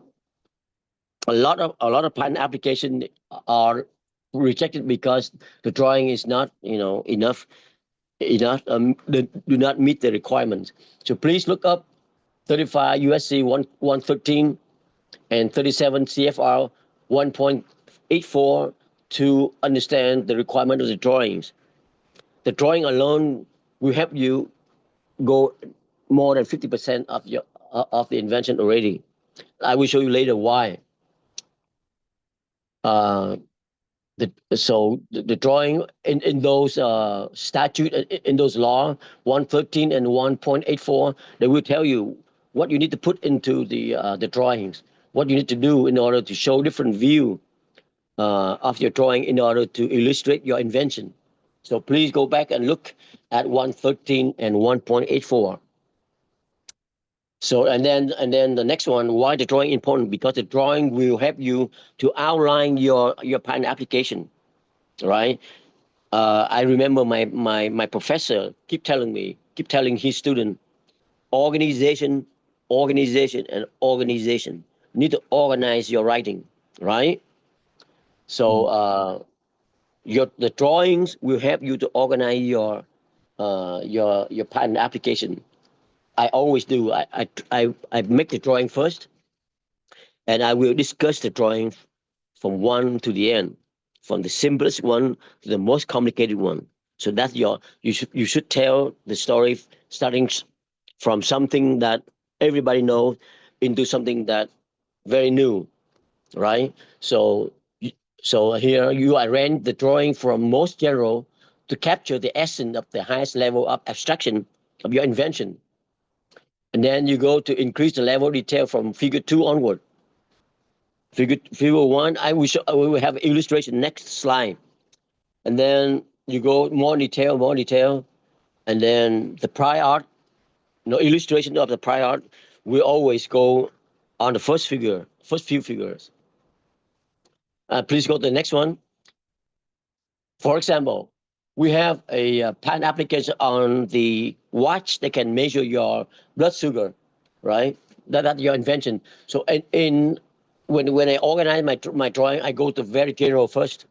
[SPEAKER 2] lot of patent applications are rejected because the drawing is not enough. Do not meet the requirements. So please look up 35 USC 113 and 37 CFR 1.84 to understand the requirement of the drawings. The drawing alone will help you go more than 50% of the invention already. I will show you later why. The drawing in those statute, in those law 113 and 1.84, they will tell you what you need to put into the drawings, what you need to do in order to show different view of your drawing in order to illustrate your invention. So please go back and look at 113 and 1.84. So and then the next one, why the drawing important? Because the drawing will help you to outline your patent application, right? I remember my professor keep telling his student, organization, and organization. You need to organize your writing, right? So the drawings will help you to organize your patent application. I always do. I make the drawing first, and I will discuss the drawing from one to the end, from the simplest one to the most complicated one. So that's you should tell the story starting from something that everybody knows into something that very new, right? So here you arrange the drawing from most general to capture the essence of the highest level of abstraction of your invention. And then you go to increase the level of detail from figure 2 onward. Figure 1, I will have illustration next slide. And then you go more detail. And then the prior art, illustration of the prior art will always go on the first few figures. Please go to the next one. For example, we have a patent application on the watch that can measure your blood sugar, right? That's your invention. So when I organize my drawing, I go to very general first.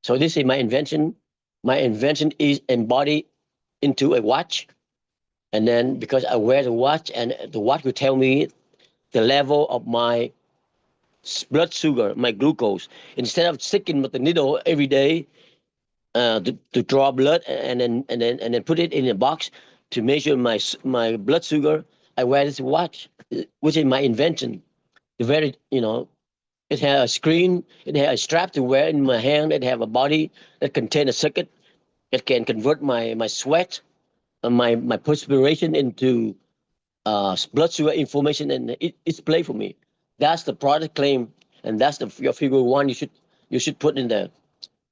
[SPEAKER 2] So this is my invention. My invention is embodied into a watch. And then because I wear the watch, and the watch will tell me the level of my blood sugar, my glucose. Instead of sticking with the needle every day, to draw blood and then put it in a box to measure my blood sugar, I wear this watch, which is my invention. The very, it has a screen, it has a strap to wear in my hand, it has a body that contains a circuit. It can convert my sweat and my perspiration into blood sugar information, and it's play for me. That's the product claim, and that's your figure 1 you should put in there.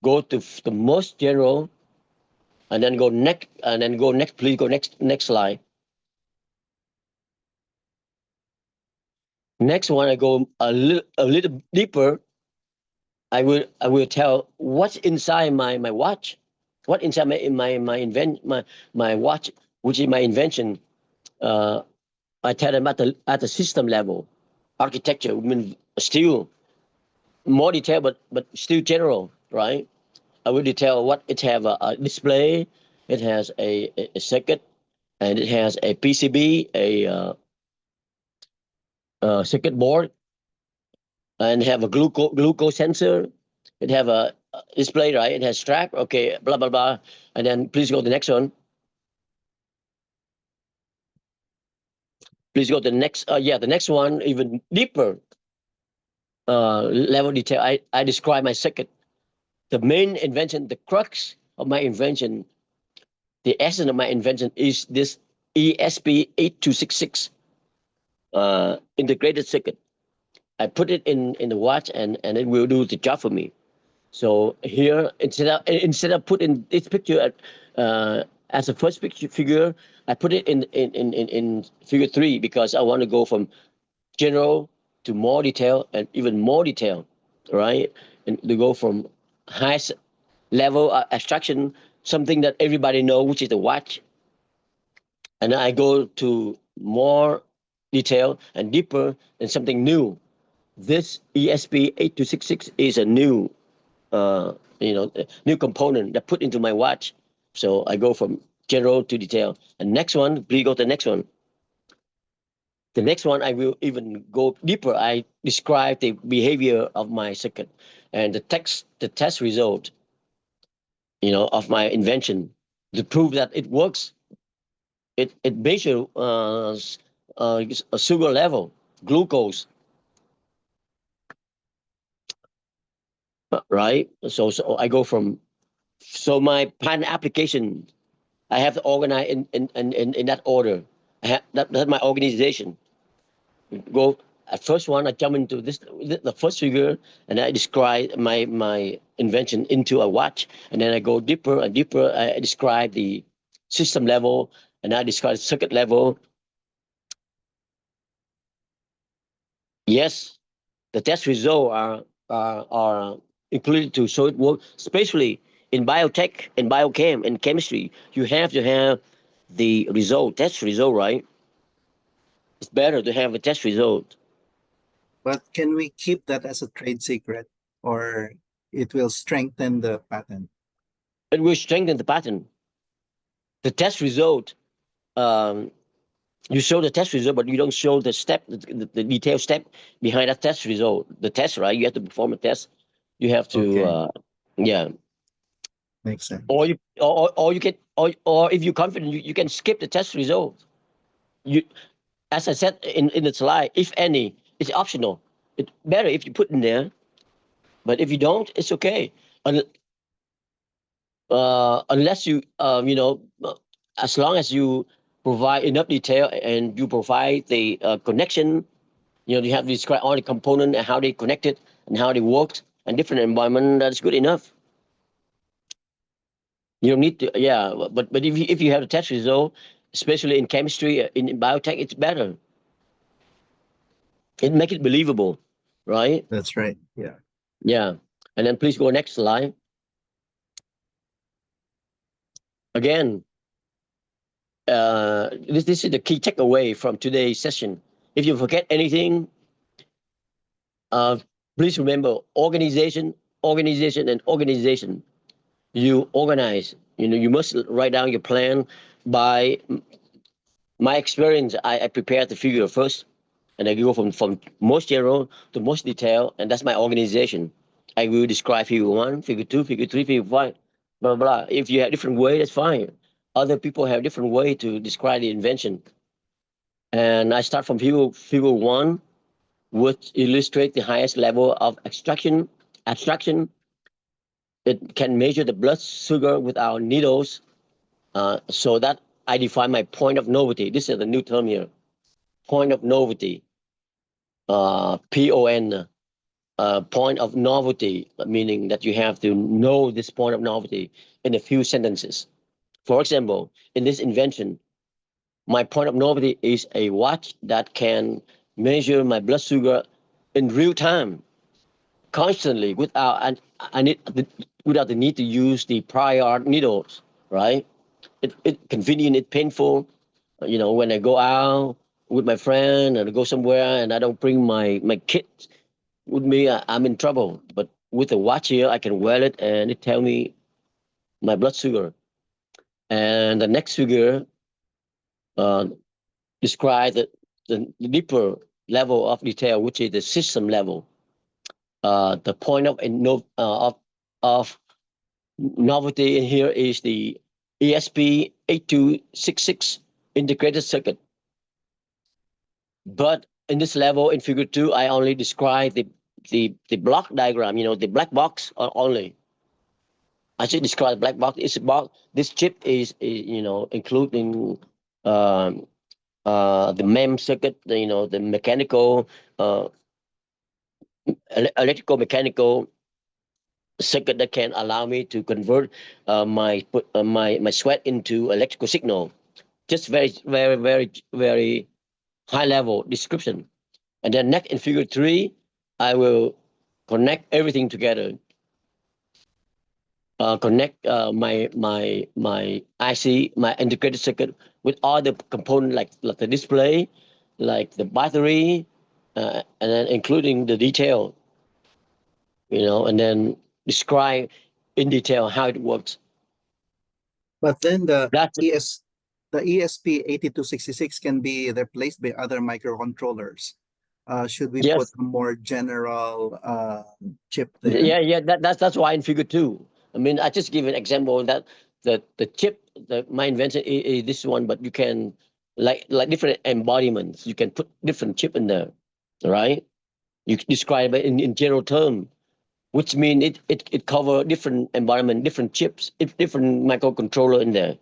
[SPEAKER 2] Go to the most general, and then go next. Please go next slide. Next one, I go a little deeper. I will tell what's inside my watch, what inside my watch, which is my invention. I tell them at the system level, architecture. I mean, still more detail, but still general, right? I will detail what it have a display, it has a circuit, and it has a PCB, a circuit board, and have a glucose sensor. It have a display, right? It has strap, okay, blah, blah, blah. And then please go to the next one. Please go to the next, the next one, even deeper level detail. I describe my circuit. The main invention, the crux of my invention, the essence of my invention is this ESP8266 integrated circuit. I put it in the watch, and it will do the job for me. So here, instead of putting this picture as a first figure, I put it in figure 3 because I want to go from general to more detail and even more detail, right? And to go from highest level abstraction, something that everybody knows, which is the watch. And I go to more detail and deeper and something new. This ESP8266 is a new, new component that put into my watch. So I go from general to detail. And next one, please go to the next one. The next one, I will even go deeper. I describe the behavior of my circuit and the test result, of my invention to prove that it works. It measures a sugar level, glucose, right? So I go from, so my patent application, I have to organize in that order. I have that's my organization. Go at first one, I jump into the first figure, and I describe my invention into a watch, and then I go deeper and deeper. I describe the system level, and I describe circuit level. Yes, the test results are included to show it work, especially in biotech and biochem and chemistry. You have to have the test result, right? It's better to have a test result.
[SPEAKER 3] But can we keep that as a trade secret, or it will strengthen the patent?
[SPEAKER 2] It will strengthen the patent. The test result, you show the test result, but you don't show the step, the detailed step behind that test result. The test, right? You have to perform a test. You have to,
[SPEAKER 3] Okay.
[SPEAKER 2] yeah.
[SPEAKER 3] Makes sense.
[SPEAKER 2] Or you can, or if you're confident, you can skip the test result. You, as I said in the slide, if any, it's optional. It's better if you put in there, but if you don't, it's okay. Unless you, as long as you provide enough detail and you provide the connection, you have to describe all the components and how they connected and how they worked and different environment. That's good enough. You don't need to, yeah. But if you have a test result, especially in chemistry, in biotech, it's better. It make it believable, right?
[SPEAKER 3] That's right. Yeah.
[SPEAKER 2] Yeah. And then please go next slide. Again, this is the key takeaway from today's session. If you forget anything, please remember organization, and organization. You organize. You must write down your plan. By my experience, I prepare the figure first, and I go from most general to most detail, and that's my organization. I will describe figure 1, figure 2, figure 3, figure 5, blah, blah, blah. If you have different way, that's fine. Other people have different way to describe the invention. And I start from figure 1, which illustrates the highest level of abstraction. It can measure the blood sugar with our needles, so that I define my point of novelty. This is the new term here, point of novelty. PON, point of novelty, meaning that you have to know this point of novelty in a few sentences. For example, in this invention, my point of novelty is a watch that can measure my blood sugar in real time, constantly, without the need to use the prior needles, right? It's convenient, it's painful. When I go out with my friend and I go somewhere and I don't bring my kit with me, I'm in trouble. But with a watch here, I can wear it and it tell me my blood sugar. And the next figure describe the deeper level of detail, which is the system level. The point of novelty in here is the ESP8266 integrated circuit. But in this level, in figure 2, I only describe the block diagram, the black box only. I should describe black box. It's about this chip is including the MEM circuit, the mechanical, electrical mechanical circuit that can allow me to convert my sweat into electrical signal. Just very, very, very, very high level description. And then next in figure 3, I will connect everything together. Connect my IC, my integrated circuit, with all the components like the display, like the battery, and then including the detail, and then describe in detail how it works.
[SPEAKER 3] But then the
[SPEAKER 2] That's
[SPEAKER 3] ES the ESP8266 can be replaced by other microcontrollers. Should we
[SPEAKER 2] Yes.
[SPEAKER 3] put a more general chip there?
[SPEAKER 2] Yeah. That's why in figure 2. I mean, I just give an example that the chip, my invention is this one, but you can like different embodiments. You can put different chip in there, right? You describe it in general term, which means it cover different environment, different chips, different microcontroller in there.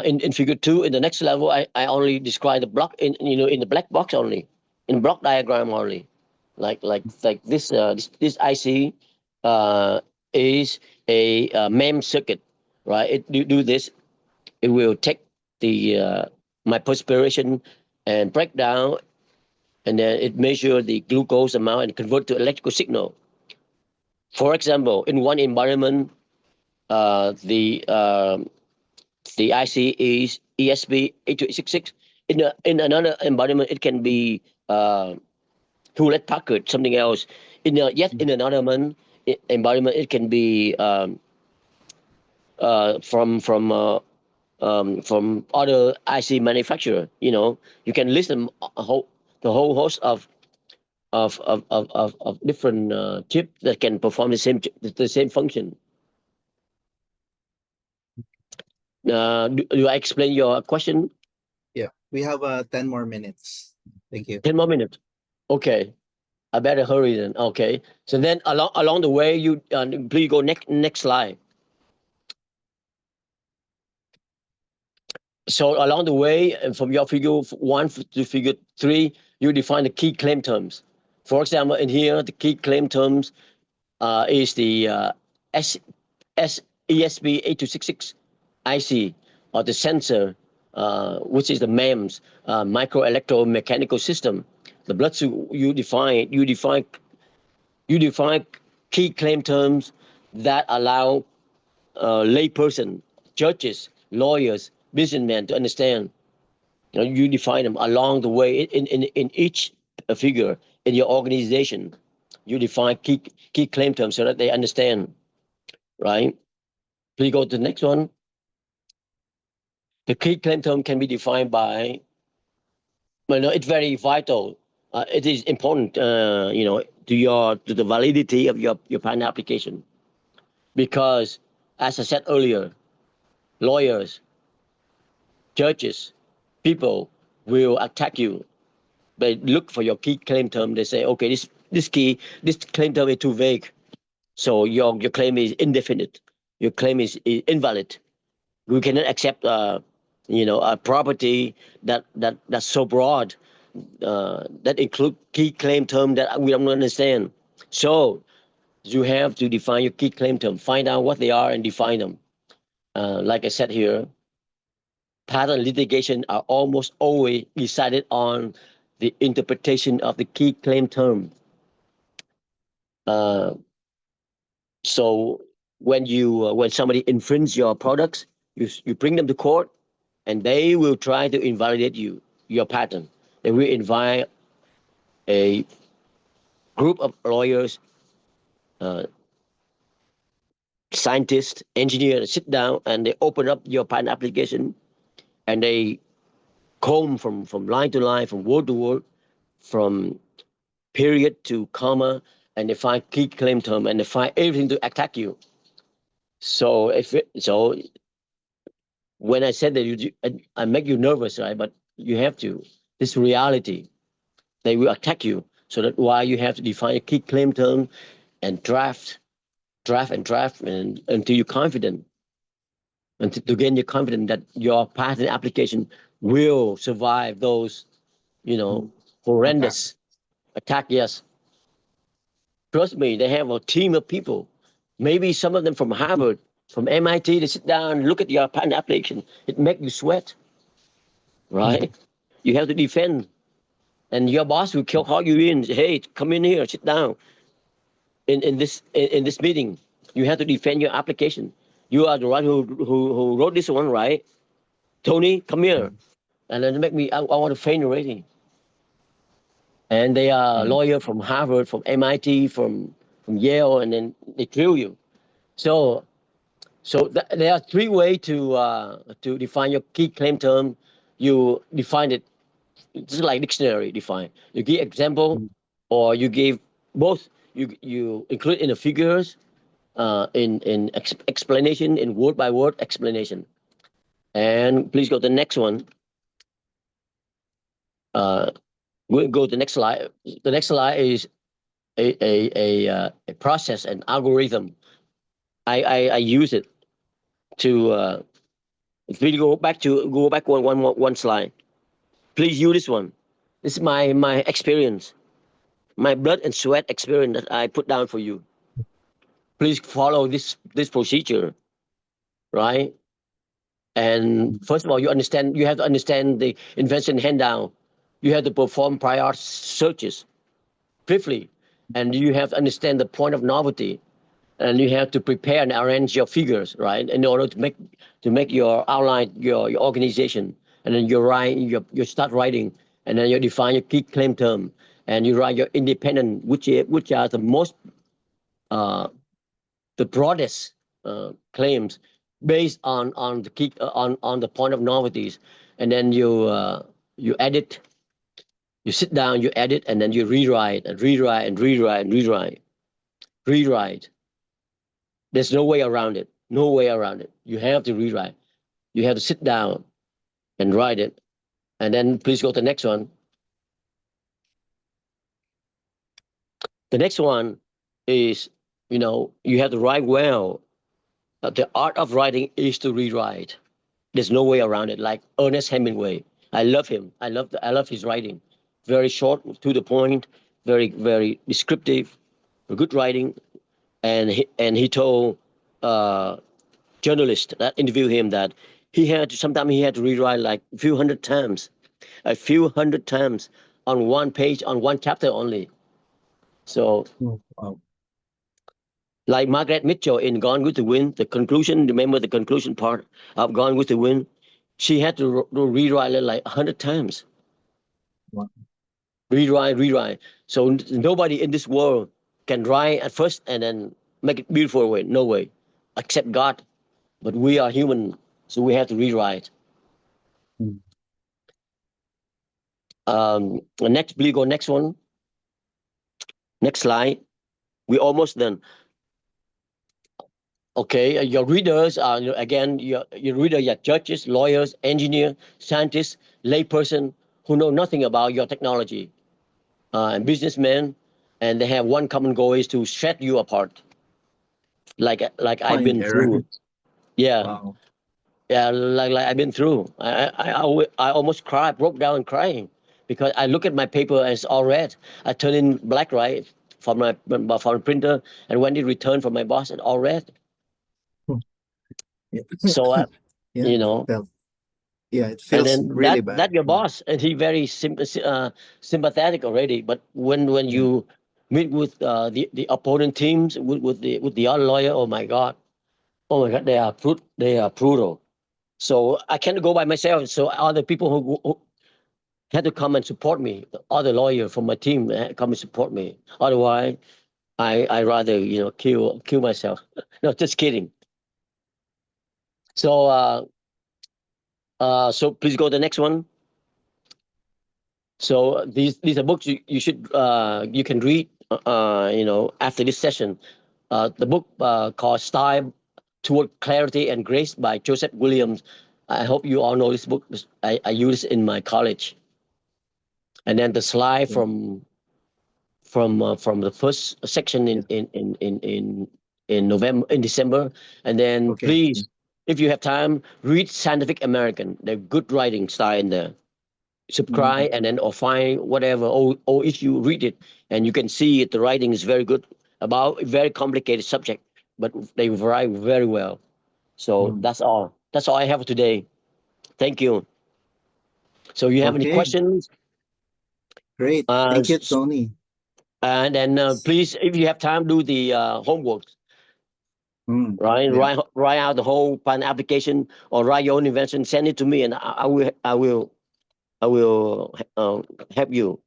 [SPEAKER 2] In figure 2, in the next level, I only describe the block in the black box only, in block diagram only, like this this IC is a MEMS circuit, right? It do this, it will take the my perspiration and break down, and then it measure the glucose amount and convert to electrical signal. For example, in one environment, the IC is ESP8266. In another environment, it can be Hewlett Packard, something else. In another environment, it can be from other IC manufacturer. You can list them the whole host of different chips that can perform the same function. Do I explain your question?
[SPEAKER 3] Yeah, we have 10 more minutes. Thank you.
[SPEAKER 2] 10 more minutes. Okay, I better hurry then. Okay, so then along the way, you please go next slide. So along the way, from your figure 1 to figure 3, you define the key claim terms. For example, in here, the key claim terms is the ESP8266 IC, or the sensor, which is the MEMS, micro electromechanical system. The blood suit, you define key claim terms that allow layperson, judges, lawyers, businessmen to understand. You define them along the way in each figure in your organization. You define key claim terms so that they understand, right? Please go to the next one. The key claim term can be defined by, it's very vital. It is important, to the validity of your patent application, because as I said earlier, lawyers, judges, people will attack you. They look for your key claim term. They say, okay, this claim term is too vague, so your claim is indefinite. Your claim is invalid. We cannot accept a property that's so broad, that include key claim term that we don't understand. So you have to define your key claim term, find out what they are and define them. Like I said here, patent litigation are almost always decided on the interpretation of the key claim term. So when somebody infringes your products, you bring them to court, and they will try to invalidate your patent. They will invite a group of lawyers, scientists, engineers, sit down, and they open up your patent application, and they comb from line to line, from word to word, from period to comma, and they find key claim term, and they find everything to attack you. So when I said that I make you nervous, right? But you have to. This reality. They will attack you. So that's why you have to define a key claim term and draft until you're confident, and to gain your confidence that your patent application will survive those, horrendous attack. Yes. Trust me, they have a team of people. Maybe some of them from Harvard, from MIT, they sit down and look at your patent application. It makes you sweat, right? You have to defend. And your boss will call you in, say, hey, come in here, sit down. In this meeting, you have to defend your application. You are the one who wrote this one, right? Tony, come here. And then make me, I want to faint already. And they are lawyer from Harvard, from MIT, from Yale, and then they drill you. So So there are three ways to define your key claim term. You define it just like dictionary define. You give example, or you give both. You include in the figures, in explanation, in word by word explanation. And please go to the next one. We'll go to the next slide. The next slide is a process, an algorithm. I use it to please go back one slide. Please use this one. This is my experience, my blood and sweat experience that I put down for you. Please follow this procedure, right? And first of all, you have to understand the invention handout. You have to perform prior searches briefly, and you have to understand the point of novelty, and you have to prepare and arrange your figures, right, in order to make your outline, your organization, and then you start writing, and then you define your key claim term, and you write your independent, which are the most the broadest claims based on the key on the point of novelties, and then you edit. You sit down, you edit, and then you rewrite and rewrite and rewrite and rewrite. There's no way around it. No way around it. You have to rewrite. You have to sit down and write it. And then please go to the next one. The next one is, you have to write well. The art of writing is to rewrite. There's no way around it. Like Ernest Hemingway, I love him. I love his writing. Very short, to the point, very, very descriptive, good writing. And he told journalists that interviewed him that sometimes he had to rewrite like a few hundred times on one page, on one chapter only. So, like Margaret Mitchell in Gone with the Wind, the conclusion, remember the conclusion part of Gone with the Wind? She had to rewrite it like 100 times.
[SPEAKER 3] Wow.
[SPEAKER 2] Rewrite. So nobody in this world can write at first and then make it beautiful way. No way, except God. But we are human, so we have to rewrite. Next, please go next one. Next slide. We're almost done. Okay, your readers are, again, your readers are judges, lawyers, engineers, scientists, layperson who know nothing about your technology, and businessmen, and they have one common goal is to shred you apart, like I've been through. Yeah.
[SPEAKER 3] Wow.
[SPEAKER 2] Yeah, like I've been through. I almost cried, broke down crying, because I look at my paper and it's all red. I turn in black, right, from the printer, and when it returned from my boss, it's all red.
[SPEAKER 3] Yeah.
[SPEAKER 2] So
[SPEAKER 3] Yeah, it
[SPEAKER 2] and
[SPEAKER 3] feels
[SPEAKER 2] then
[SPEAKER 3] really bad.
[SPEAKER 2] that your boss, and he very sympathetic already. But when you meet with the opponent teams, with the other lawyer, oh my God, they are brutal. So I can't go by myself. So other people who had to come and support me, the other lawyer from my team had to come and support me. Otherwise, I rather kill myself. No, just kidding. So so please go to the next one. So these are books you should you can read after this session. The book called Style Toward Clarity and Grace by Joseph Williams. I hope you all know this book. I use it in my college. And then the slide from the first section in December, and then please, if you have time, read Scientific American. They're good writing style in there. Subscribe and then or find whatever or issue, read it, and you can see it. The writing is very good about a very complicated subject, but they write very well. So that's all. That's all I have today. Thank you. So you have any questions?
[SPEAKER 3] Great. Thank you, Tony.
[SPEAKER 2] And then please, if you have time, do the homework. Right,
[SPEAKER 3] Yeah.
[SPEAKER 2] write out the whole patent application or write your own invention. Send it to me, and I will help you.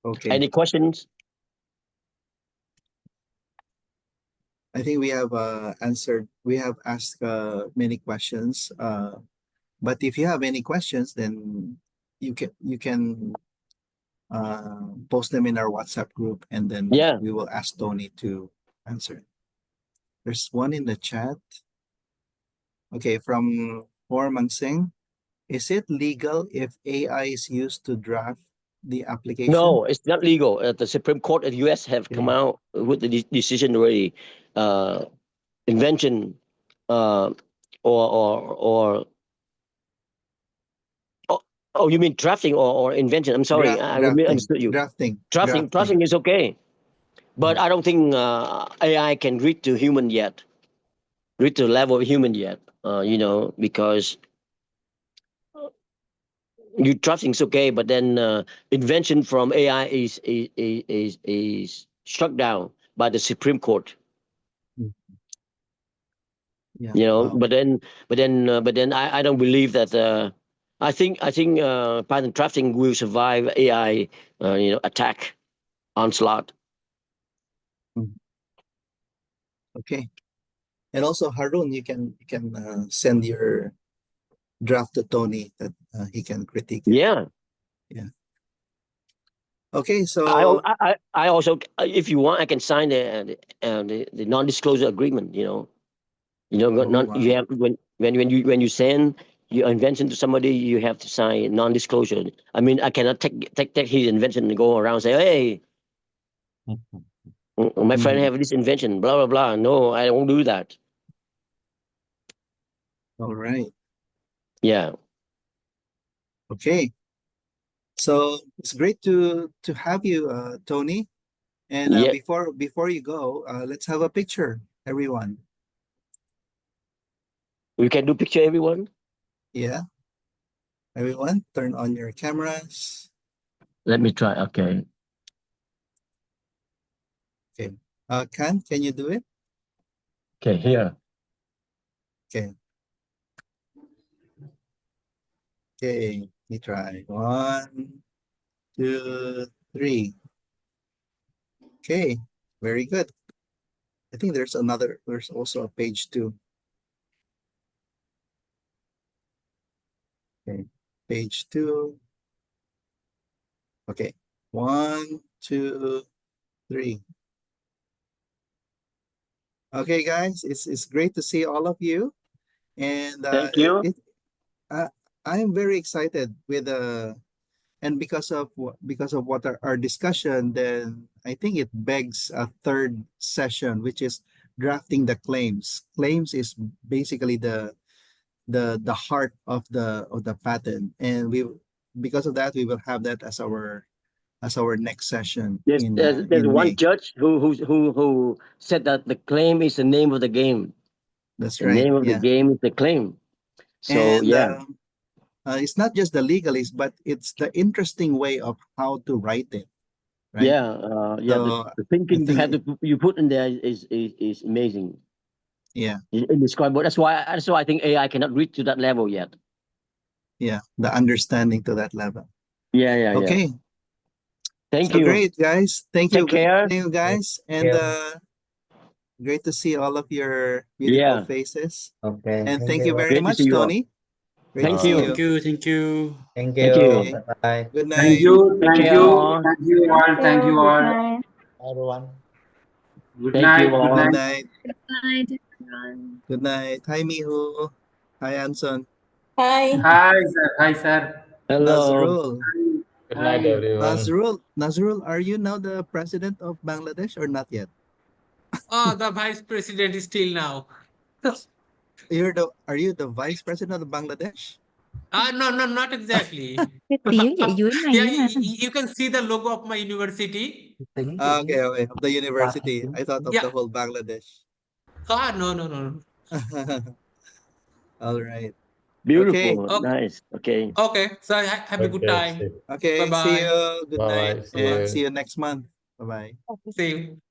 [SPEAKER 3] Okay.
[SPEAKER 2] Any questions?
[SPEAKER 3] I think we have asked many questions. But if you have any questions, then you can post them in our WhatsApp group, and then
[SPEAKER 2] Yeah.
[SPEAKER 3] we will ask Tony to answer. There's one in the chat. Okay, from Horman Singh. Is it legal if AI is used to draft the application?
[SPEAKER 2] No, it's not legal. The Supreme Court of the U.S. have come
[SPEAKER 3] Okay.
[SPEAKER 2] out with the decision already. Invention, or oh, you mean drafting or invention? I'm sorry, I understood you.
[SPEAKER 3] Drafting.
[SPEAKER 2] Drafting is okay, but I don't think AI can reach to human yet, reach to the level of human yet. Because you drafting is okay, but then invention from AI is struck down by the Supreme Court.
[SPEAKER 3] Yeah.
[SPEAKER 2] But then I don't believe that. I think Python drafting will survive AI attack onslaught.
[SPEAKER 3] Okay. And also Harun, you can send your draft to Tony that he can critique it.
[SPEAKER 2] Yeah.
[SPEAKER 3] Okay, so
[SPEAKER 2] I also, if you want, I can sign the non-disclosure agreement. You have when you send your invention to somebody, you have to sign non-disclosure. I mean, I cannot take his invention and go around and say, hey, my friend have this invention, blah blah blah. No, I won't do that.
[SPEAKER 3] All right.
[SPEAKER 2] Yeah.
[SPEAKER 3] Okay. So it's great to have you, Tony. And
[SPEAKER 2] Yeah.
[SPEAKER 3] before you go, let's have a picture, everyone.
[SPEAKER 2] We can do picture, everyone.
[SPEAKER 3] Yeah. Everyone, turn on your cameras.
[SPEAKER 2] Let me try. Okay.
[SPEAKER 3] Okay. Can you do it?
[SPEAKER 2] Okay, here.
[SPEAKER 3] Okay. Okay, let me try. 1, 2, 3. Okay, very good. I think there's also a page 2. Okay, page 2. Okay, 1, 2, 3. Okay, guys, it's great to see all of you, and
[SPEAKER 2] Thank you.
[SPEAKER 3] I am very excited with and because of what our discussion, then I think it begs a third session, which is drafting the claims. Claims is basically the heart of the patent, and because of that we will have that as our next session.
[SPEAKER 2] There's
[SPEAKER 3] in
[SPEAKER 2] one
[SPEAKER 3] May.
[SPEAKER 2] judge who said that the claim is the name of the game.
[SPEAKER 3] That's
[SPEAKER 2] The
[SPEAKER 3] right.
[SPEAKER 2] name of the
[SPEAKER 3] Yeah.
[SPEAKER 2] game is the claim. So
[SPEAKER 3] And
[SPEAKER 2] yeah.
[SPEAKER 3] It's not just the legalist, but it's the interesting way of how to write it. Right?
[SPEAKER 2] Yeah.
[SPEAKER 3] So
[SPEAKER 2] the thinking
[SPEAKER 3] I think
[SPEAKER 2] you put in there is amazing.
[SPEAKER 3] Yeah.
[SPEAKER 2] Indescribable. That's why I think AI cannot reach to that level yet.
[SPEAKER 3] Yeah, the understanding to that level.
[SPEAKER 2] Yeah.
[SPEAKER 3] Okay.
[SPEAKER 2] Thank
[SPEAKER 3] So
[SPEAKER 2] you.
[SPEAKER 3] great, guys. Thank you.
[SPEAKER 2] Take care.
[SPEAKER 3] Thank you, guys. And great to see all of your beautiful faces.
[SPEAKER 5] Okay.
[SPEAKER 3] And thank you very
[SPEAKER 2] Great to
[SPEAKER 3] much,
[SPEAKER 2] see you all.
[SPEAKER 3] Tony. Great
[SPEAKER 2] Thank
[SPEAKER 3] to see
[SPEAKER 2] you.
[SPEAKER 3] you.
[SPEAKER 4] Thank you.
[SPEAKER 5] Thank
[SPEAKER 2] Thank
[SPEAKER 5] you.
[SPEAKER 2] you.
[SPEAKER 5] Bye.
[SPEAKER 3] Good night.
[SPEAKER 7] Thank you.
[SPEAKER 2] Take
[SPEAKER 7] Thank
[SPEAKER 2] care,
[SPEAKER 7] you.
[SPEAKER 2] all.
[SPEAKER 7] Thank you all. Thank you all.
[SPEAKER 6] Bye.
[SPEAKER 5] Everyone.
[SPEAKER 7] Good
[SPEAKER 2] Thank you
[SPEAKER 7] night. Good
[SPEAKER 2] all.
[SPEAKER 3] Good
[SPEAKER 7] night.
[SPEAKER 3] night.
[SPEAKER 6] Good night, everyone.
[SPEAKER 3] Good night. Hi, Mihu. Hi, Anson.
[SPEAKER 6] Bye.
[SPEAKER 7] Hi, sir. Hi, sir.
[SPEAKER 2] Hello.
[SPEAKER 3] Nazrul.
[SPEAKER 8] Good night,
[SPEAKER 7] Hi.
[SPEAKER 8] everyone.
[SPEAKER 3] Nazrul, are you now the president of Bangladesh or not yet?
[SPEAKER 4] Oh, the vice president is still now.
[SPEAKER 3] Are you the vice president of Bangladesh?
[SPEAKER 4] No, not exactly.
[SPEAKER 6] Tiếng dạy dưới này
[SPEAKER 4] Yeah,
[SPEAKER 6] á.
[SPEAKER 4] you can see the logo of my university.
[SPEAKER 3] Okay, of the university. I thought of the
[SPEAKER 4] Yeah.
[SPEAKER 3] whole Bangladesh.
[SPEAKER 4] No.
[SPEAKER 3] All right.
[SPEAKER 2] Beautiful.
[SPEAKER 4] Okay.
[SPEAKER 2] Nice. Okay.
[SPEAKER 4] Okay, so have a good
[SPEAKER 8] Okay,
[SPEAKER 4] time.
[SPEAKER 3] Okay. See
[SPEAKER 4] Bye-bye.
[SPEAKER 3] you. Good night.
[SPEAKER 8] bye-bye. See
[SPEAKER 3] And
[SPEAKER 8] you.
[SPEAKER 3] see you next month. Bye-bye.
[SPEAKER 4] See you.